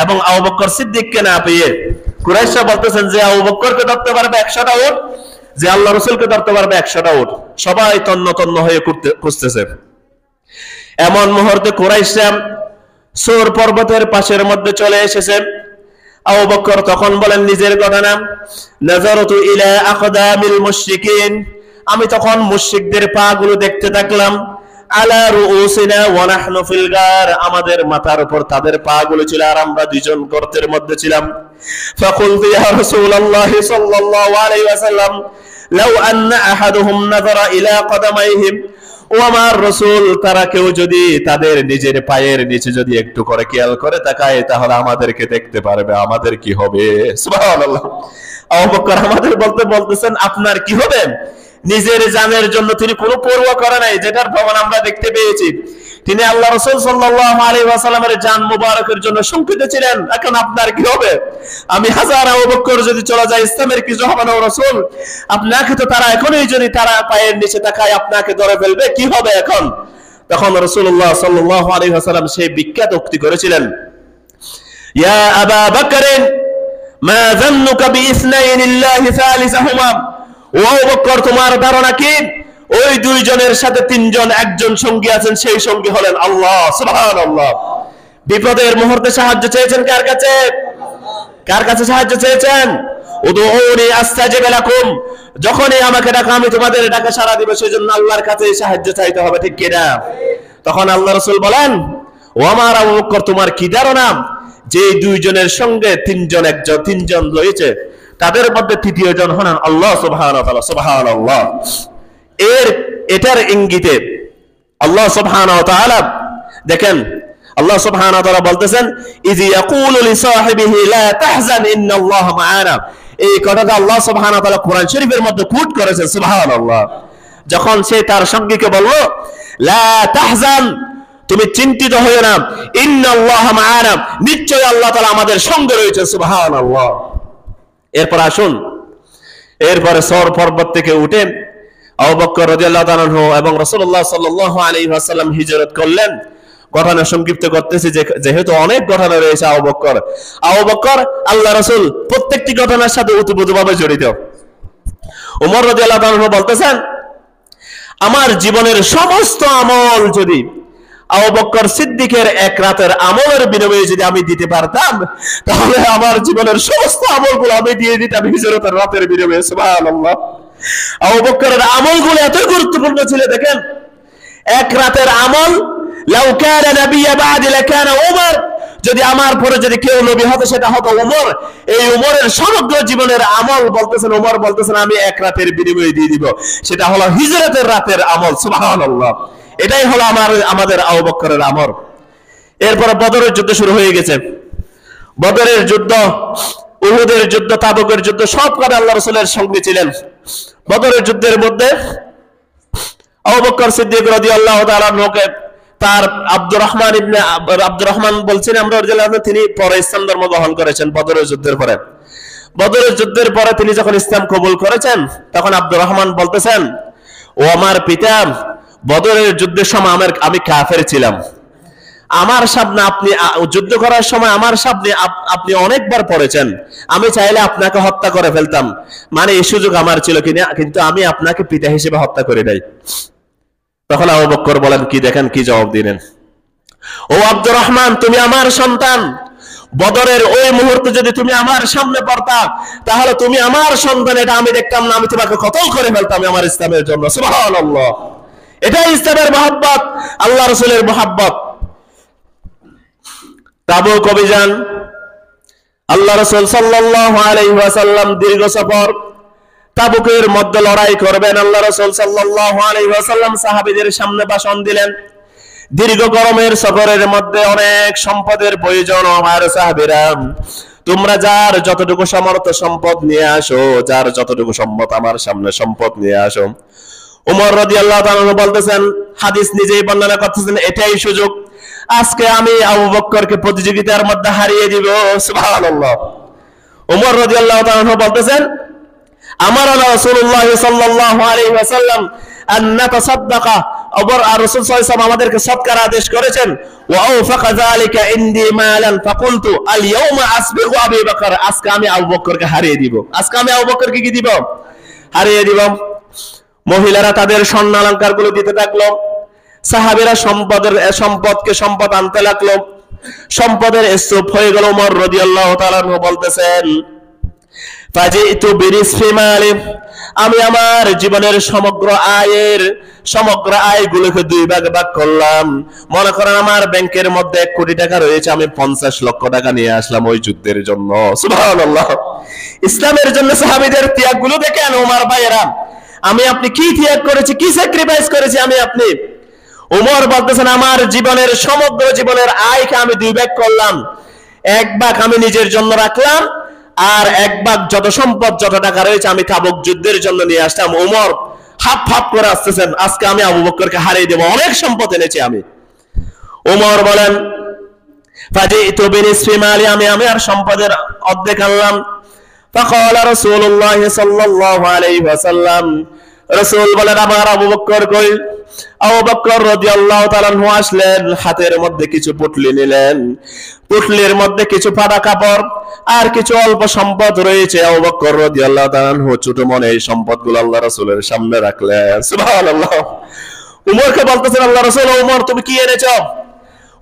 এবং আবু বকর সিদ্দিককে না পেয়ে কুরাইশরা বলতেছেন যে আবু বকরকে ধরতে পারবে 100টা উট, যে আল্লাহ রাসূলকে ধরতে পারবে 100টা উট। সবাই তন্ন তন্ন হয়ে খুঁজতেছে। এমন মুহূর্তে কুরাইশরা সূর পর্বতের পাশের মধ্যে চলে এসেছে। আবু বকর তখন বলেন নিজের ঘটনা, নাযারাতু ইলা আকদামিল মুশরিকিন, আমি তখন মুশরিকদের পা গুলো দেখতে থাকলাম। আলা রুউসিনা ওয়া নাহনু ফিল গার, আমাদের মাথার উপর তাদের পা গুলো ছিল আর আমরা দুইজন গর্তের মধ্যে ছিলাম। ফাকুলতু ইয়া রাসূলুল্লাহ সাল্লাল্লাহু আলাইহি ওয়াসাল্লাম লাউ আন্না আহাদুহুম নাযারা ইলা কদামাইহিম, ও আমার রাসূল, তারা কেউ যদি তাদের নিজের পায়ের নিচে যদি একটু করে খেয়াল করে তাকায় তাহলে আমাদেরকে দেখতে পারবে, আমাদের কি হবে? সুবহানাল্লাহ। আবু বকর আমাদের বলতেছেন আপনার কি হবে? নিজের জানের জন্য তিনি কোনো পরোয়া করে নাই, যেটার প্রমাণ আমরা দেখতে পেয়েছি। তিনি আল্লাহ রাসূল সাল্লাল্লাহু আলাইহি ওয়াসাল্লামের জান মুবারকের জন্য শঙ্কিত ছিলেন। এখন আপনার কি হবে? আমি হাজার আবু বকর যদি চলে যায় ইসলামের কিছু হবে না রাসূল, আপনাকে তো তারা এখনই যদি তারা পায়ের নিচে তাকায় আপনাকে ধরে ফেলবে, কি হবে এখন? তখন রাসূলুল্লাহ সাল্লাল্লাহু আলাইহি ওয়াসাল্লাম সেই বিখ্যাত উক্তি করেছিলেন, ইয়া আবা বকর মা যান্নুকা বিইসনাইনিল্লাহি সালিসাহুমা, ও আবু বকর তোমার ধারণা কি ওই দুইজনের সাথে তিনজন একজন সঙ্গী আছেন, সেই সঙ্গী হলেন আল্লাহ। সুবহানাল্লাহ। বিপদের মুহূর্তে সাহায্য চেয়েছেন কার কাছে? কার কাছে সাহায্য চেয়েছেন? উদউনি আস্তাজিব লাকুম, যখনই আমাকে ডাকা আমি তোমাদের ডাকে সাড়া দিব, সেজন্য আল্লাহর কাছে সাহায্য চাইতে হবে, ঠিক কি না? তখন আল্লাহ রাসূল বলেন, ও আমার আবু বকর তোমার কি ধারণা যে দুইজনের সঙ্গে তিনজন রয়েছে, তাদের মধ্যে তৃতীয় জন হলেন আল্লাহ সুবহানাহু ওয়া তাআলা। সুবহানাল্লাহ। এটার ইঙ্গিতে আল্লাহ সুবহানাহু ওয়া তাআলা দেখেন, আল্লাহ সুবহানাহু ওয়া তাআলা বলতেছেন, ইয ইয়াকুলু লিসাহিবিহি লা তাহজান ইন্নাল্লাহা মা'ানা, এই কথাটা আল্লাহ সুবহানাহু ওয়া তাআলা কোরআন শরীফের মধ্যে কোট করেছেন। সুবহানাল্লাহ। যখন সে তার সঙ্গীকে বলল লা তাহজান, তুমি চিন্তিত হয়ো না, ইন্নাল্লাহা মা'ানা, নিশ্চয়ই আল্লাহ তাআলা আমাদের সঙ্গে রয়েছে। সুবহানাল্লাহ। এরপর আসুন, এরপরে সর পর্বত থেকে উঠে আবু বকর রাদিয়াল্লাহু তাআলা এবং রাসূলুল্লাহ সাল্লাল্লাহু আলাইহি ওয়াসাল্লাম হিজরত করলেন। ঘটনা সংক্ষিপ্ত করতেছি যেহেতু অনেক ঘটনা রয়েছে। আবু বকর আল্লাহ রাসূল প্রত্যেকটি ঘটনার সাথে ওতপ্রোতভাবে জড়িত। ওমর রাদিয়াল্লাহু তাআলা বলতেছেন, আমার জীবনের সমস্ত আমল যদি আবু বকর সিদ্দিকের এক রাতের আমলের বিনিময়ে যদি আমি দিতে পারতাম, তাহলে আমার জীবনের সমস্ত আমলগুলো আমি দিয়ে দিতাম হিজরতের রাতের বিনিময়ে। সুবহানাল্লাহ। আবু বকরের আমলগুলো এত গুরুত্বপূর্ণ ছিল, দেখেন এক রাতের আমল। লাউ কানা নাবিয়্যা বা'দি লাকানা উমর, যদি আমার পরে যদি কেউ নবী হতো সেটা হতো উমর। এই উমরের সমগ্র জীবনের আমল বলতেছেন, উমর বলতেছেন আমি এক রাতের বিনিময়ে দিয়ে দিব, সেটা হলো হিজরতের রাতের আমল। সুবহানাল্লাহ। এটাই হলো আমাদের আবু বকরের আমল। এরপর বদরের যুদ্ধ শুরু হয়ে গেছে। বদরের যুদ্ধ, উহুদের যুদ্ধ, তাবুকের যুদ্ধ সব করে আল্লাহ রাসূলের সঙ্গে ছিলেন। বদরের যুদ্ধের মধ্যে আবু বকর সিদ্দিক রাদিয়াল্লাহু তাআলা আনহুকে তার আব্দুর রহমান বলছেন আমরা রাদিয়াল্লাহু আনহু, তিনি পরে ইসলাম ধর্ম গ্রহণ করেছেন বদরের যুদ্ধের পরে। বদরের যুদ্ধের পরে তিনি যখন ইসলাম কবুল করেছেন, তখন আব্দুর রহমান বলতেছেন, ও আমার পিতা, বদরের যুদ্ধের সময় আমি কাফের ছিলাম, আমার সামনে আপনি যুদ্ধ করার সময় আমার সামনে আপনি অনেকবার পড়েছেন, আমি চাইলে আপনাকে হত্যা করে ফেলতাম, মানে এই সুযোগ আমার ছিল কিনা, কিন্তু আমি আপনাকে পিতা হিসেবে হত্যা করে নাই। তখন আবু বকর বলেন কি, দেখেন কি জবাব দিলেন, ও আব্দুর রহমান, তুমি আমার সন্তান, বদরের ওই মুহূর্তে যদি তুমি আমার সামনে পড়তা, তাহলে তুমি আমার সন্তান, এটা আমি দেখতাম না, আমি তোমাকে কতল করে ফেলতাম আমার ইসলামের জন্য। সুবহানাল্লাহ। এটাই ইসলামের মহব্বত, আল্লাহ রাসূলের মহব্বত। তাবুক অভিযান, আল্লাহ রাসূল সাল্লাল্লাহু আলাইহি ওয়াসাল্লাম দীর্ঘ সফর, তাবুকের মধ্যে লড়াই করবেন। আল্লাহ রাসূল সাল্লাল্লাহু আলাইহি ওয়াসাল্লাম সাহাবীদের সামনে ভাষণ দিলেন। দীর্ঘ গরমের সফরের মধ্যে অনেক সম্পদের প্রয়োজন। আমার সাহাবীরা, তোমরা যার যতটুকু সামর্থ্য সম্পদ নিয়ে আসো, যার যতটুকু সম্পদ আমার সামনে সম্পদ নিয়ে আসো। উমর রাদিয়াল্লাহু তাআলা বলতেছেন, হাদিস নিজেই বর্ণনা করতেছেন, এটাই সুযোগ, আজকে আমি আবু বকরকে প্রতিযোগিতার মধ্যে হারিয়ে দিব। সুবহানাল্লাহ। উমর রাদিয়াল্লাহু তাআলা বলতেছেন, আমারানা রাসূলুল্লাহ সাল্লাল্লাহু আলাইহি ওয়াসাল্লাম আন নাতাসাদদাকা, রাসূল সাল্লাল্লাহু আলাইহি ওয়াসাল্লাম আমাদেরকে সদকার আদেশ করেছেন। ওয়া আওফাকা যালিকা ইনদি মালান ফাকুলতু আল ইয়াউমা আসবিগু আবু বকর, আজকে আমি আবু বকরকে হারিয়ে দিব, আজকে আমি আবু বকরকে কি দিব, হারিয়ে দিব। মহিলারা তাদের স্বর্ণ অলংকারগুলো দিতে থাকলো, সাহাবীরা সম্পদকে সম্পদ আনতে লাগলো, সম্পদের স্তূপ হয়ে গেল। ওমর রাদিয়াল্লাহু তাআলা বলতেছেন, ফাজিতু বিনিসফি মালি, আমি আমার জীবনের সমগ্র আয়গুলোকে দুই ভাগে ভাগ করলাম। মনে করেন আমার ব্যাংকের মধ্যে 1 কোটি টাকা রয়েছে, আমি 50 লক্ষ টাকা নিয়ে আসলাম ওই যুদ্ধের জন্য। সুবহানাল্লাহ। ইসলামের জন্য সাহাবীদের ত্যাগগুলো দেখেন ওমর ভাইয়েরা, আমি আপনি কি ত্যাগ করেছি, কি স্যাক্রিফাইস করেছি আমি আপনি। ওমর বলতেছেন, আমার জীবনের সমগ্র জীবনের আয়কে আমি 2 ভাগ করলাম, 1 ভাগ আমি নিজের জন্য রাখলাম, আর 1 ভাগ যত সম্পদ যত টাকা রয়েছে আমি তাবুক যুদ্ধের জন্য নিয়ে আসলাম। ওমর হাফ হাফ করে আসতেছেন, আজকে আমি আবু বকরকে হারিয়ে দেব, অনেক সম্পদ এনেছি আমি। ওমর বলেন, ফাজিতু বিনিসফি মালি, আমি আর সম্পদের অর্ধেক আনলাম। ফাকালা রাসূলুল্লাহ সাল্লাল্লাহু আলাইহি ওয়াসাল্লাম, রাসূল বলেন, আমার আবু বকর কই? আবু বকর রাদিয়াল্লাহু তাআলা আনহু আসলেন, হাতের মধ্যে কিছু পুটলি নিলেন, পুটলির মধ্যে কিছু ফাটা কাপড় আর কিছু অল্প সম্পদ রয়েছে। আবু বকর রাদিয়াল্লাহু তাআলা আনহু ছোট মনে এই সম্পদগুলো আল্লাহ রাসূলের সামনে রাখলেন। সুবহানাল্লাহ। উমরকে বলতেছেন, আল্লাহ রাসূল, উমর তুমি কি এনেছো?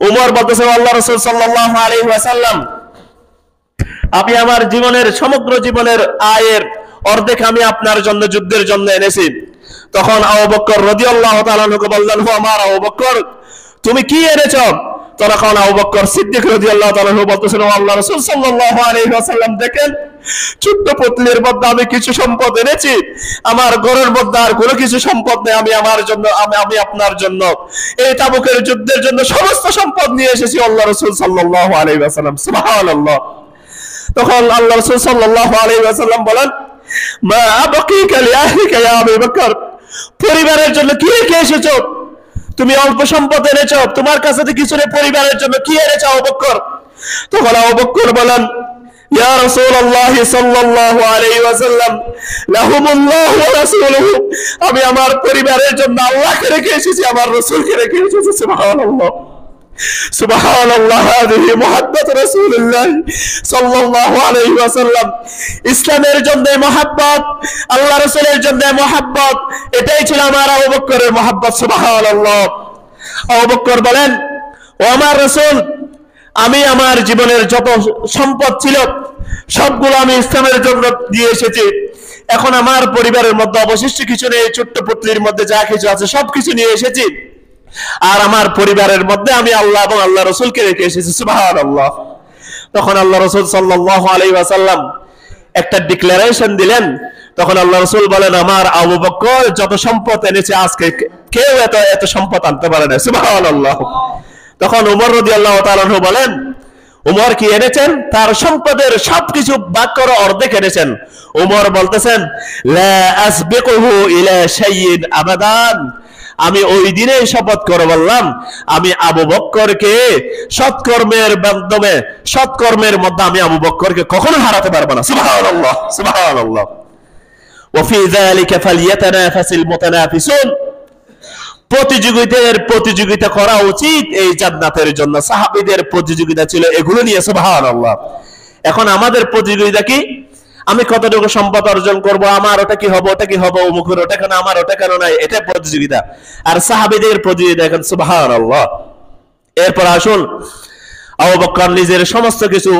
উমর বলতেছেন, আল্লাহ রাসূল সাল্লাল্লাহু আলাইহি ওয়াসাল্লাম, আমি আমার সমগ্র জীবনের আয়ের অর্ধেক আমি আপনার জন্য যুদ্ধের জন্য এনেছি। তখন আবু বকর রাদিয়াল্লাহু তাআলা আনহুকে বললেন, ও আমার আবু বকর, তুমি কি এনেছো? তখন আবু বকর সিদ্দিক রাদিয়াল্লাহু তাআলা আনহু বলতেছেন, ও আল্লাহর রাসূল সাল্লাল্লাহু আলাইহি ওয়াসাল্লাম, দেখেন ছোট্ট পুতলির মধ্যে আমি কিছু সম্পদ এনেছি, আমার ঘরের মধ্যে আর কোনো কিছু সম্পদ নেই, আমি আমার জন্য আমি আপনার জন্য এই তাবুকের যুদ্ধের জন্য সমস্ত সম্পদ নিয়ে এসেছি আল্লাহর রাসূল সাল্লাল্লাহু আলাইহি ওয়াসাল্লাম। সুবহানাল্লাহ। তখন আল্লাহর রাসূল সাল্লাল্লাহু আলাইহি ওয়াসাল্লাম বলেন, মা আবকিকা লিআহলিকা ইয়া আবু বকর, পরিবারের জন্য কি রেখে এসেছো? তুমি অল্প সম্পদ এনেছো, তোমার কাছে তো কিছু নেই, পরিবারের জন্য কি এনেছো আবু বকর? তখন আবু বকর বলেন, ইয়া রাসূলুল্লাহ সাল্লাল্লাহু আলাইহি ওয়াসাল্লাম, লাহুমুল্লাহু ওয়া রাসূলুহু, আমি আমার পরিবারের জন্য আল্লাহকে রেখে এসেছি, আমার রাসূলকে রেখে এসেছি। সুবহানাল্লাহ। সুবহানাল্লাহ। হাদিহি মুহাব্বত রাসূলুল্লাহ সাল্লাল্লাহু আলাইহি ওয়াসাল্লাম। ইসলামের জন্য মুহাব্বত, আল্লাহ রাসূলের জন্য মুহাব্বত, এটাই ছিল আমার আবু বকরের মুহাব্বত। সুবহানাল্লাহ। আবু বকর বলেন, ও আমার রাসূল, আমি আমার জীবনের যত সম্পদ ছিল সবগুলো আমি ইসলামের জন্য দিয়ে এসেছি। এখন আমার পরিবারের মধ্যে অবশিষ্ট কিছু নেই, ছোট্ট পুত্রীর মধ্যে যা কিছু আছে সবকিছু নিয়ে এসেছি। আর আমার পরিবারের মধ্যে আমি আল্লাহ এবং আল্লাহ রাসূলকে রেখে এসেছি। সুবহানাল্লাহ। তখন আল্লাহ রাসূল সাল্লাল্লাহু আলাইহি ওয়াসাল্লাম একটা ডিক্লারেশন দিলেন। তখন আল্লাহ রাসূল বলেন, আমার আবু বকর যত সম্পদ এনেছে আজকে কেউ এত সম্পদ আনতে পারে না। সুবহানাল্লাহ। তখন উমর রাদিয়াল্লাহু তাআলা আনহু বলেন, উমর কি এনেছেন? তার সম্পদের সবকিছু ভাগ করে অর্ধেক এনেছেন। উমর বলতেছেন, লা আসবিকুহু ইলা শাইইন আবাদান, আমি ওই দিনে শপথ করে বললাম, আমি আবু বকরকে সৎকর্মের মাধ্যমে সৎকর্মের মধ্যে আমি আবু বকরকে কখনো হারাতে পারবো না। সুবহানাল্লাহ, সুবহানাল্লাহ। ওয়া ফি যালিকা ফালইয়াতানাফাসিল মুতানাফিসুন, প্রতিযোগিতা করা উচিত এই জান্নাতের জন্য। সাহাবীদের প্রতিযোগিতা ছিল এগুলো নিয়ে। সুবহানাল্লাহ। এখন আমাদের প্রতিযোগিতা কি? আমি কতটুকু সম্পদ অর্জন করব, আমার ওটা কি হবে, ওটা কি হবে, অমুকের ওটা কেন, আমার ওটা কেন নাই, এটা প্রতিযোগিতা। আর সাহাবীদের প্রতিযোগিতা এখন। সুবহানাল্লাহ। এরপর আসুন, আবু বকর নিজের সমস্ত কিছু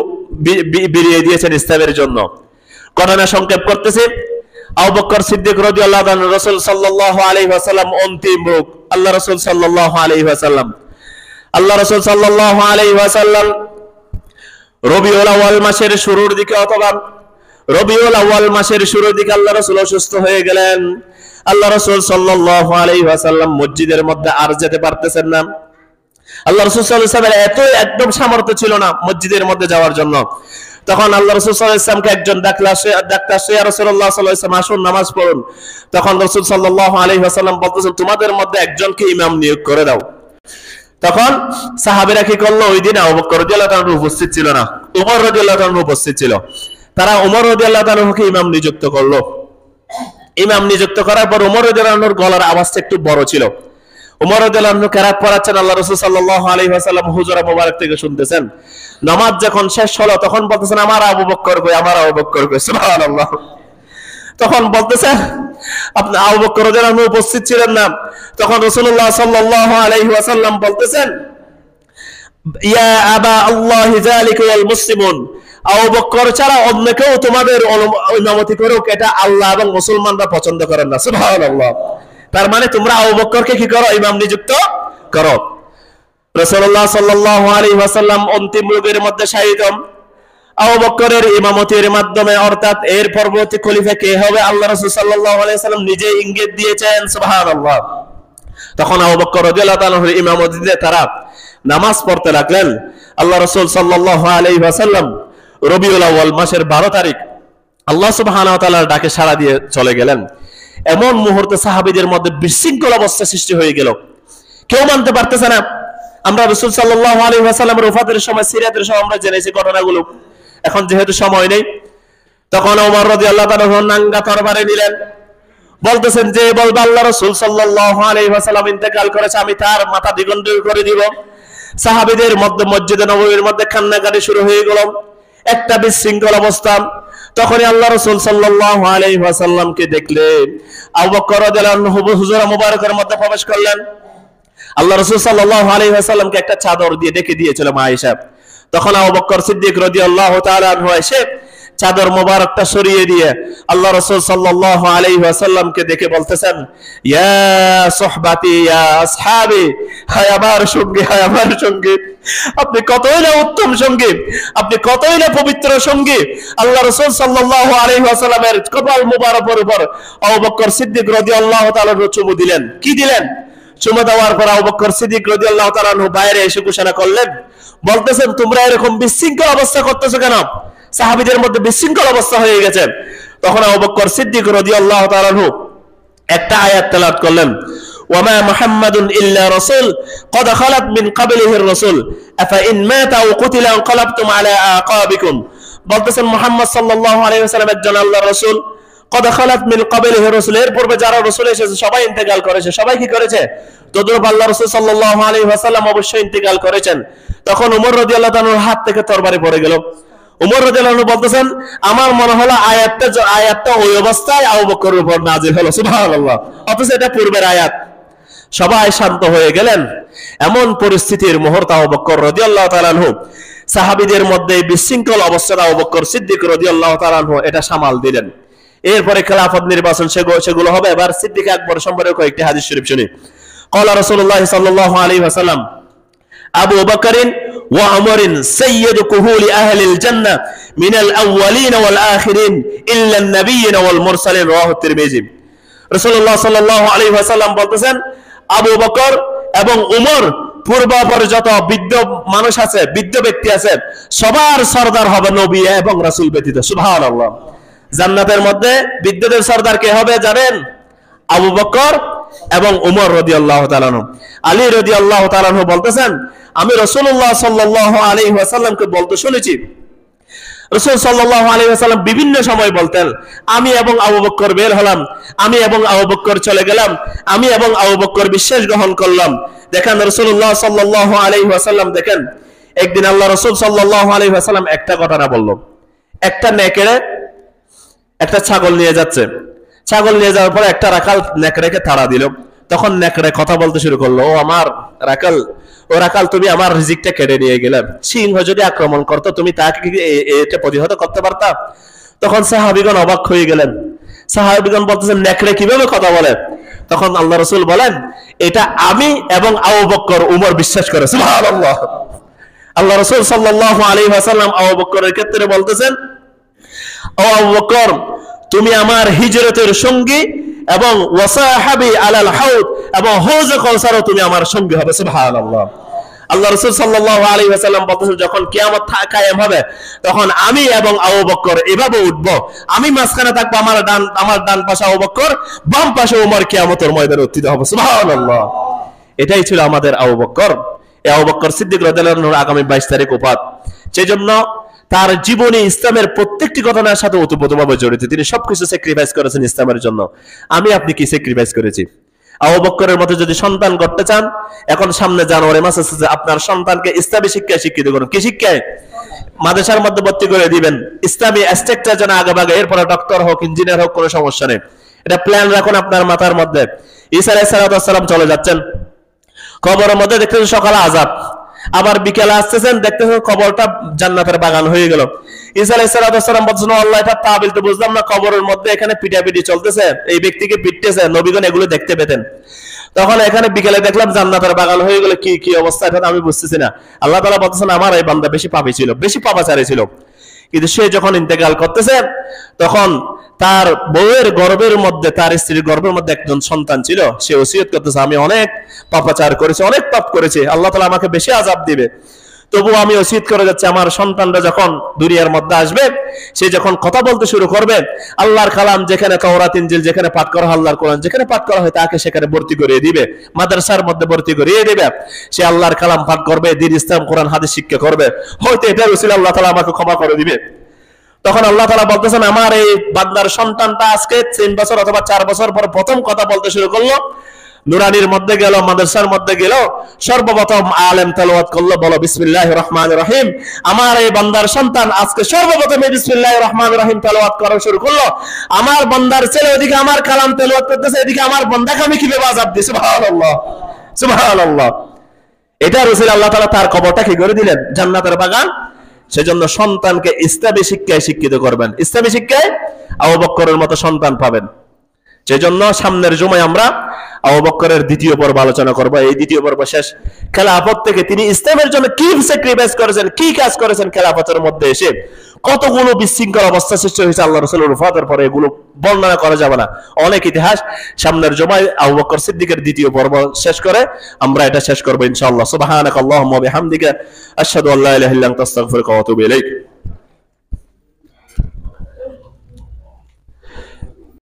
বিলিয়ে দিয়েছেন ইসলামের জন্য। ঘটনা সংক্ষেপ করতেছি। আবু বকর সিদ্দিক রাদিয়াল্লাহু আনহু, রাসূল সাল্লাল্লাহু আলাইহি ওয়াসাল্লাম অন্তিম রূপ, আল্লাহ রাসূল সাল্লাল্লাহু আলাইহি ওয়াসাল্লাম, আল্লাহ রাসূল সাল্লাল্লাহু আলাইহি ওয়াসাল্লাম রবিউল আউয়াল মাসের শুরুর দিকে অথবা রবিউল আউয়াল মাসের শুরুর দিকে আল্লাহ রাসূল অসুস্থ হয়ে গেলেন। আল্লাহ রাসূল সাল্লাল্লাহু আলাইহি ওয়াসাল্লাম মসজিদের মধ্যে আর যেতে পারতেছেন না। আল্লাহ রাসূল সাল্লাল্লাহু আলাইহি ওয়াসাল্লাম এত একদম সামর্থ্য ছিল না মসজিদের মধ্যে যাওয়ার জন্য। তখন আল্লাহ রাসূল সাল্লাল্লাহু আলাইহি ওয়াসাল্লামকে একজন ডাকতে ইয়া রাসূলুল্লাহ সাল্লাল্লাহু আলাইহি ওয়াসাল্লাম, আসুন নামাজ পড়ুন। তখন রাসূল সাল্লাল্লাহু আলাইহি ওয়াসাল্লাম বলতেছেন, তোমাদের মধ্যে একজনকে ইমাম নিয়োগ করে দাও। তখন সাহাবীরা কি করলো? ওই দিন আবু বকর রাদিয়াল্লাহু তাআলা উপস্থিত ছিল না, ওমর রাদিয়াল্লাহু তাআলা উপস্থিত ছিল। তারা ওমর রাদিয়াল্লাহু তাআলাকে ইমাম নিযুক্ত করলো। ইমাম নিযুক্ত করার পর ওমর রাদিয়াল্লাহু তাআলার গলার আওয়াজটা একটু বড় ছিল। ওমর রাদিয়াল্লাহু তাআলা কিরাত পড়াচ্ছেন, আল্লাহ রাসূল সাল্লাল্লাহু আলাইহি ওয়াসাল্লাম হুজুরা মুবারক থেকে শুনতেছেন। নামাজ যখন শেষ হলো তখন বলতেছেন, আমার আবু বকর কই, আমার আবু বকর কই। সুবহানাল্লাহ। তখন বলতেছেন, আপনি আবু বকর রাদিয়াল্লাহু আনহু উপস্থিত ছিলেন না। তখন রাসূলুল্লাহ সাল্লাল্লাহু আলাইহি ওয়াসাল্লাম বলতেছেন, ইয়া আবা আল্লাহ যালিকা ওয়াল মুসলিমুন, আবু বকর ছাড়া অন্য কেউ তোমাদের ইমামতি করুক, এটা আল্লাহ এবং মুসলমানরা পছন্দ করেন না। সুবহানাল্লাহ। তার মানে তোমরা আবু বকরকে কি করো? ইমাম নিযুক্ত করো। রাসূলুল্লাহ সাল্লাল্লাহু আলাইহি ওয়াসাল্লাম অন্তিম রোগের মধ্যে শায়িত। আবু বকরের ইমামতির মাধ্যমে, অর্থাৎ এর পরবর্তী খলিফা কে হবে, আল্লাহ রাসূল সাল্লাল্লাহু আলাইহি ওয়াসাল্লাম নিজে ইঙ্গিত দিয়েছেন। সুবহানাল্লাহ। তখন আবু বকর রাদিয়াল্লাহু তাআলার ইমামতিতে তারা নামাজ পড়তে লাগলেন। আল্লাহ রাসূল সাল্লাল্লাহু আলাইহি ওয়াসাল্লাম রবিউল আউয়াল মাসের 12 তারিখ আল্লাহ সুবহানাহু ওয়া তাআলার ডাকে সাড়া দিয়ে চলে গেলেন। এমন মুহূর্তে সাহাবীদের মধ্যে বিশৃঙ্খল অবস্থা সৃষ্টি হয়ে গেল, কেউ মানতে পারতেছে না। আমরা রাসূল সাল্লাল্লাহু আলাইহি ওয়াসাল্লামের ওফাতের সময়, সিরাতের সময় আমরা জেনেছি ঘটনাগুলো, এখন যেহেতু সময় নেই। তখন ওমর রাদিয়াল্লাহু তাআলা নাঙ্গা তরবারি নিলেন, বলতেছেন, যে বলবে আল্লাহ রাসূল সাল্লাল্লাহু আলাইহি ওয়াসাল্লাম ইন্তেকাল করেছে, আমি তার মাথা দ্বিখণ্ডিত করে দিব। সাহাবীদের মধ্যে মসজিদে নববীর মধ্যে কান্নাকাটি শুরু হয়ে গেল, একটা বিশৃঙ্খল অবস্থা। তখনই আল্লাহ রাসূল সাল্লাল্লাহু আলাইহি ওয়াসাল্লামকে দেখলেন আবু বকর রাদিয়াল্লাহু আনহু হুজুরা মুবারকের মধ্যে প্রবেশ করলেন। আল্লাহ রাসূল সাল্লাল্লাহু আলাইহি ওয়াসাল্লামকে একটা চাদর দিয়ে ডেকে দিয়েছিল মা আয়েশা। তখন আবু বকর সিদ্দিক রাদিয়াল্লাহু তাআলা আনহু এসে চাদর মোবারকটা সরিয়ে দিয়ে আল্লাহ রাসূল সাল্লাল্লাহু আলাইহি ওয়াসাল্লামকে দেখে বলতেছেন, ইয়া সুহবাতি ইয়া আসহাবি, হায় আমার সঙ্গী, হায় আমার সঙ্গী, আপনি কতই না উত্তম সঙ্গী, আপনি কতই না পবিত্র সঙ্গী। আল্লাহ রাসূল সাল্লাল্লাহু আলাইহি ওয়াসাল্লামের কপাল মোবারকের উপর আবু বকর সিদ্দিক রাদিয়াল্লাহু তাআলা চুমু দিলেন। কি দিলেন? চুমু দেওয়ার পর আবু বকর সিদ্দিক রাদিয়াল্লাহু তাআলা বাইরে এসে ঘোষণা করলেন, বলতেছেন, তোমরা এরকম বিশৃঙ্খল অবস্থা করতেছো কেন? সাহাবীদের মধ্যে বিশৃঙ্খল অবস্থা হয়ে গেছে। তখন আবু বকর সিদ্দিক রাদিয়াল্লাহু তাআলা একটা আয়াত তেলাওয়াত করলেন, ওয়ামা মুহাম্মাদুন ইল্লা রাসূল ক্বাদ খালাত মিন ক্বাবলিহির রাসূল আফা ইন মাতা আও কুতিলা আনকালাবতুম আলা আকাবিকুম। বলতেছেন, মুহাম্মদ সাল্লাল্লাহু আলাইহি ওয়াসাল্লাম একজন আল্লাহর রাসূল, ক্বাদ খালাত মিন ক্বাবলিহির রাসূল, এর পূর্বে যারা রাসূল এসেছে সবাই ইন্তেকাল করেছে। সবাই কি করেছে? তদ্রূপ আল্লাহ রাসূল সাল্লাল্লাহু আলাইহি ওয়াসাল্লাম অবশ্যই ইন্তেকাল করেছেন। তখন ওমর রাদিয়াল্লাহু তাআলার হাত থেকে তরবারি পড়ে গেল। ওমর রাদিয়াল্লাহু আনহু বলতেছেন, আমার মনে হলো আয়াতটা ওই অবস্থায় আবু বকরের উপর নাযিল হলো। সুবহানাল্লাহ। অথচ এটা পূর্বের আয়াত। সবাই শান্ত হয়ে গেলেন। এমন পরিস্থিতির মুহূর্তে আবু বকর রাদিয়াল্লাহু তাআলা আনহু সাহাবীদের মধ্যে বিশৃঙ্খল অবস্থায় আবু বকর সিদ্দিক রাদিয়াল্লাহু তাআলা আনহু এটা সামাল দিলেন। এরপরে খেলাফত নির্বাচন সেগুলো হবে। এবার সিদ্দিক আকবর সম্পর্কে কয়েকটি হাদিস শরীফ শুনি। ক্বালা রাসূলুল্লাহ সাল্লাল্লাহু আলাইহি ওয়াসাল্লাম আবু বকরিন ওয়া উমরিন সাইয়্যিদু কুহুলি আহলিল জান্নাহ মিনাল আউওয়ালিন ওয়াল আখিরিন ইল্লা আন-নাবিয়্যিন ওয়াল মুরসালিন রাওয়াহু তিরমিজি। রাসূলুল্লাহ সাল্লাল্লাহু আলাইহি ওয়াসাল্লাম বলতেছেন আবু বকর এবং উমর পূর্বাপর যত বৃদ্ধ মানুষ আছে, বৃদ্ধ ব্যক্তি আছে, সবার সরদার হবে নবী এবং রাসূল ব্যতীত। সুবহানাল্লাহ। জান্নাতের মধ্যে বৃদ্ধদের সরদার কে হবে জানেন? আবু বকর এবং উমর রাদিয়াল্লাহু তাআলা আনহু। আলী রাদিয়াল্লাহু তাআলা আনহু বলতেছেন আমি রাসূলুল্লাহ সাল্লাল্লাহু আলাইহি ওয়াসাল্লামকে বলতে শুনেছি, রাসূল সাল্লাল্লাহু আলাইহি ওয়াসাল্লাম বিভিন্ন সময় বলতেন আমি এবং আবু বকর বের হলাম, আমি এবং আবু বকর চলে গেলাম, আমি এবং আবু বকর বিশ্বাস গ্রহণ করলাম। দেখেন রাসূলুল্লাহ সাল্লাল্লাহু আলাইহি ওয়াসাল্লাম দেখেন একদিন আল্লাহ রাসূল সাল্লাল্লাহু আলাইহি ওয়াসাল্লাম একটা কথা না বলল। একটা নেকড়ে একটা ছাগল নিয়ে যাচ্ছে, ছাগল নিয়ে যাওয়ার পরে একটা রাখাল নেকড়েকে তাড়া দিল। তখন নেকড়ে কথা বলতে শুরু করলো, ও আমার রাখাল, ও রাখাল তুমি আমার রিজিকটা কেড়ে নিয়ে গেলে, সিংহ যদি আক্রমণ করতো তুমি তাকে এটা প্রতিহত করতে পারতা? তখন সাহাবীগণ অবাক হয়ে গেলেন। সাহাবীগণ বলতেছেন নেকড়ে কিভাবে কথা বলে? তখন আল্লাহ রাসূল বলেন এটা আমি এবং আবু বকর উমর বিশ্বাস করে। সুবহানাল্লাহ। আল্লাহ রাসূল সাল্লাল্লাহু আলাইহি ওয়াসাল্লাম আবু বকরের ক্ষেত্রে বলতেছেন ও আবু বকর তুমি আমার হিজরতের সঙ্গী এবং ওয়াসাহাবি আলাল হাউদ এবং হৌজ কাউসারও তুমি আমার সঙ্গী হবে। সুবহানাল্লাহ। আল্লাহ রাসূল সাল্লাল্লাহু আলাইহি ওয়াসাল্লাম বলতেছেন যখন কিয়ামত কায়েম হবে তখন আমি এবং আবু বকর এভাবে উঠব, আমি মাঝখানে থাকবো, আমার ডান পাশে আবু বকর, বাম পাশে ওমর কিয়ামতের ময়দানে উত্থিত হবে। সুবহানাল্লাহ। এটাই ছিল আমাদের আবু বকর। এই আবু বকর সিদ্দিক রাদিয়াল্লাহু আনহু আগামী 22 তারিখ ওফাত। সেজন্য তার জীবনে ইসলামের প্রত্যেকটি ঘটনার সাথে ওতপ্রোতভাবে জড়িত। তিনি সবকিছু স্যাক্রিফাইস করেছেন ইসলামের জন্য। আমি আপনি কি স্যাক্রিফাইস করেছি? আবু বকরের মতো যদি সন্তান করতে চান, এখন সামনে জানুয়ারি মাস আছে, আপনার সন্তানকে ইসলামী শিক্ষায় শিক্ষিত করুন। কি শিক্ষায়? মাদ্রাসার মধ্যে ভর্তি করে দিবেন, ইসলামী স্ট্রাকচার যেন আগে ভাগে, এরপরে ডক্টর হোক, ইঞ্জিনিয়ার হোক, কোনো সমস্যা নেই। এটা প্ল্যান রাখুন আপনার মাথার মধ্যে। ঈসা আলাইহিস সালাম চলে যাচ্ছেন, কবরের মধ্যে দেখতেছেন সকালে আযাব, আবার বিকেলে আসতেছেন দেখতেছেন কবরটা জান্নাতের বাগান হয়ে গেল। ঈসা আলাইহিস সালাম বলছেন আল্লাহ এটা তাবিল তো বুঝলাম না, কবরের মধ্যে এখানে পিটাপিটি চলতেছে, এই ব্যক্তিকে পিটতেছে, নবীগণ এগুলো দেখতে পেতেন। তখন এখানে বিকেলে দেখলাম জান্নাতের বাগান হয়ে গেল, কি অবস্থা এটা আমি বুঝতেছি না। আল্লাহ তাআলা বলতেছেন আমার এই বান্দা বেশি পাপী ছিল, বেশি পাপাচারী ছিল। কিন্তু সে যখন ইন্তেকাল করতেছে তখন তার বউয়ের গর্ভের মধ্যে, তার স্ত্রীর গর্ভের মধ্যে একজন সন্তান ছিল। সে ওসিয়ত করতেছে আমি অনেক পাপাচার করেছি, অনেক পাপ করেছি, আল্লাহ তাআলা আমাকে বেশি আযাব দিবে, তবু আমি ওসিয়ত করে যাচ্ছি আমার সন্তানরা যখন দুনিয়ার মধ্যে আসবে, সে যখন কথা বলতে শুরু করবে, আল্লাহর কালাম যেখানে তাওরাত ইনজিল যেখানে পাঠ করা হয়, আল্লাহর কোরআন যেখানে পাঠ করা হয় তাকে সেখানে ভর্তি করিয়ে দিবে, মাদ্রাসার মধ্যে ভর্তি করিয়ে দিবে। সে আল্লাহর কালাম পাঠ করবে, দ্বীন ইসলাম কোরআন হাদিস শিক্ষা করবে, হয়তো এটা রসুল আল্লাহ তাআলা আমাকে ক্ষমা করে দিবে। তখন আল্লাহ তাআলা বলতেছেন আমার এই বান্দার সন্তানটা আজকে 3 বছর অথবা 4 বছর পর প্রথম কথা বলতে শুরু করলো, নুরানির মধ্যে গেল, মাদ্রাসার মধ্যে গেল, সর্বপ্রথম আলেম তেলাওয়াত করলো, বলো বিসমিল্লাহির রহমানির রহিম। আমার এই বান্দার সন্তান আজকে সর্বপ্রথম বিসমিল্লাহির রহমানির রহিম তেলাওয়াত করা শুরু করলো। আমার বান্দার ছেলে ওদিকে আমার কালাম তেলাওয়াত করতেছে, এদিকে আমার বান্দাকে আমি কিভাবে আযাব দিই। সুবহানাল্লাহ, সুবহানাল্লাহ। এটা রাসূল আল্লাহ তাআলা তার কবরটা কি করে দিলেন? জান্নাতের বাগান। সেজন্য সন্তানকে ইসলামী শিক্ষায় শিক্ষিত করবেন, ইসলামী শিক্ষায় আবু বকরের মতো সন্তান পাবেন। সেজন্য সামনের জুমায় আমরা আবু বকরের দ্বিতীয় পর্ব আলোচনা করব। এই দ্বিতীয় পর্ব শেষ, খেলাফত থেকে তিনি ইসলামের জন্য কি স্যাক্রিফাইস করেছেন, কি কাজ করেছেন, খেলাফতের মধ্যে এসে কতগুলো বিশৃঙ্খল অবস্থা সৃষ্টি হয়েছে আল্লাহ রাসূলের ওফাতের পরে, এগুলো বর্ণনা করা যাবে না, অনেক ইতিহাস। সামনের জুমায় আবু বকর সিদ্দিকের দ্বিতীয় পর্ব শেষ করে আমরা এটা শেষ করব ইনশাআল্লাহ। সুবহানাকাল্লাহুম্মা ওয়া বিহামদিকা আশহাদু আল্লা ইলাহা ইল্লা আনতা আস্তাগফিরুকা ওয়া আতুবু ইলাইক।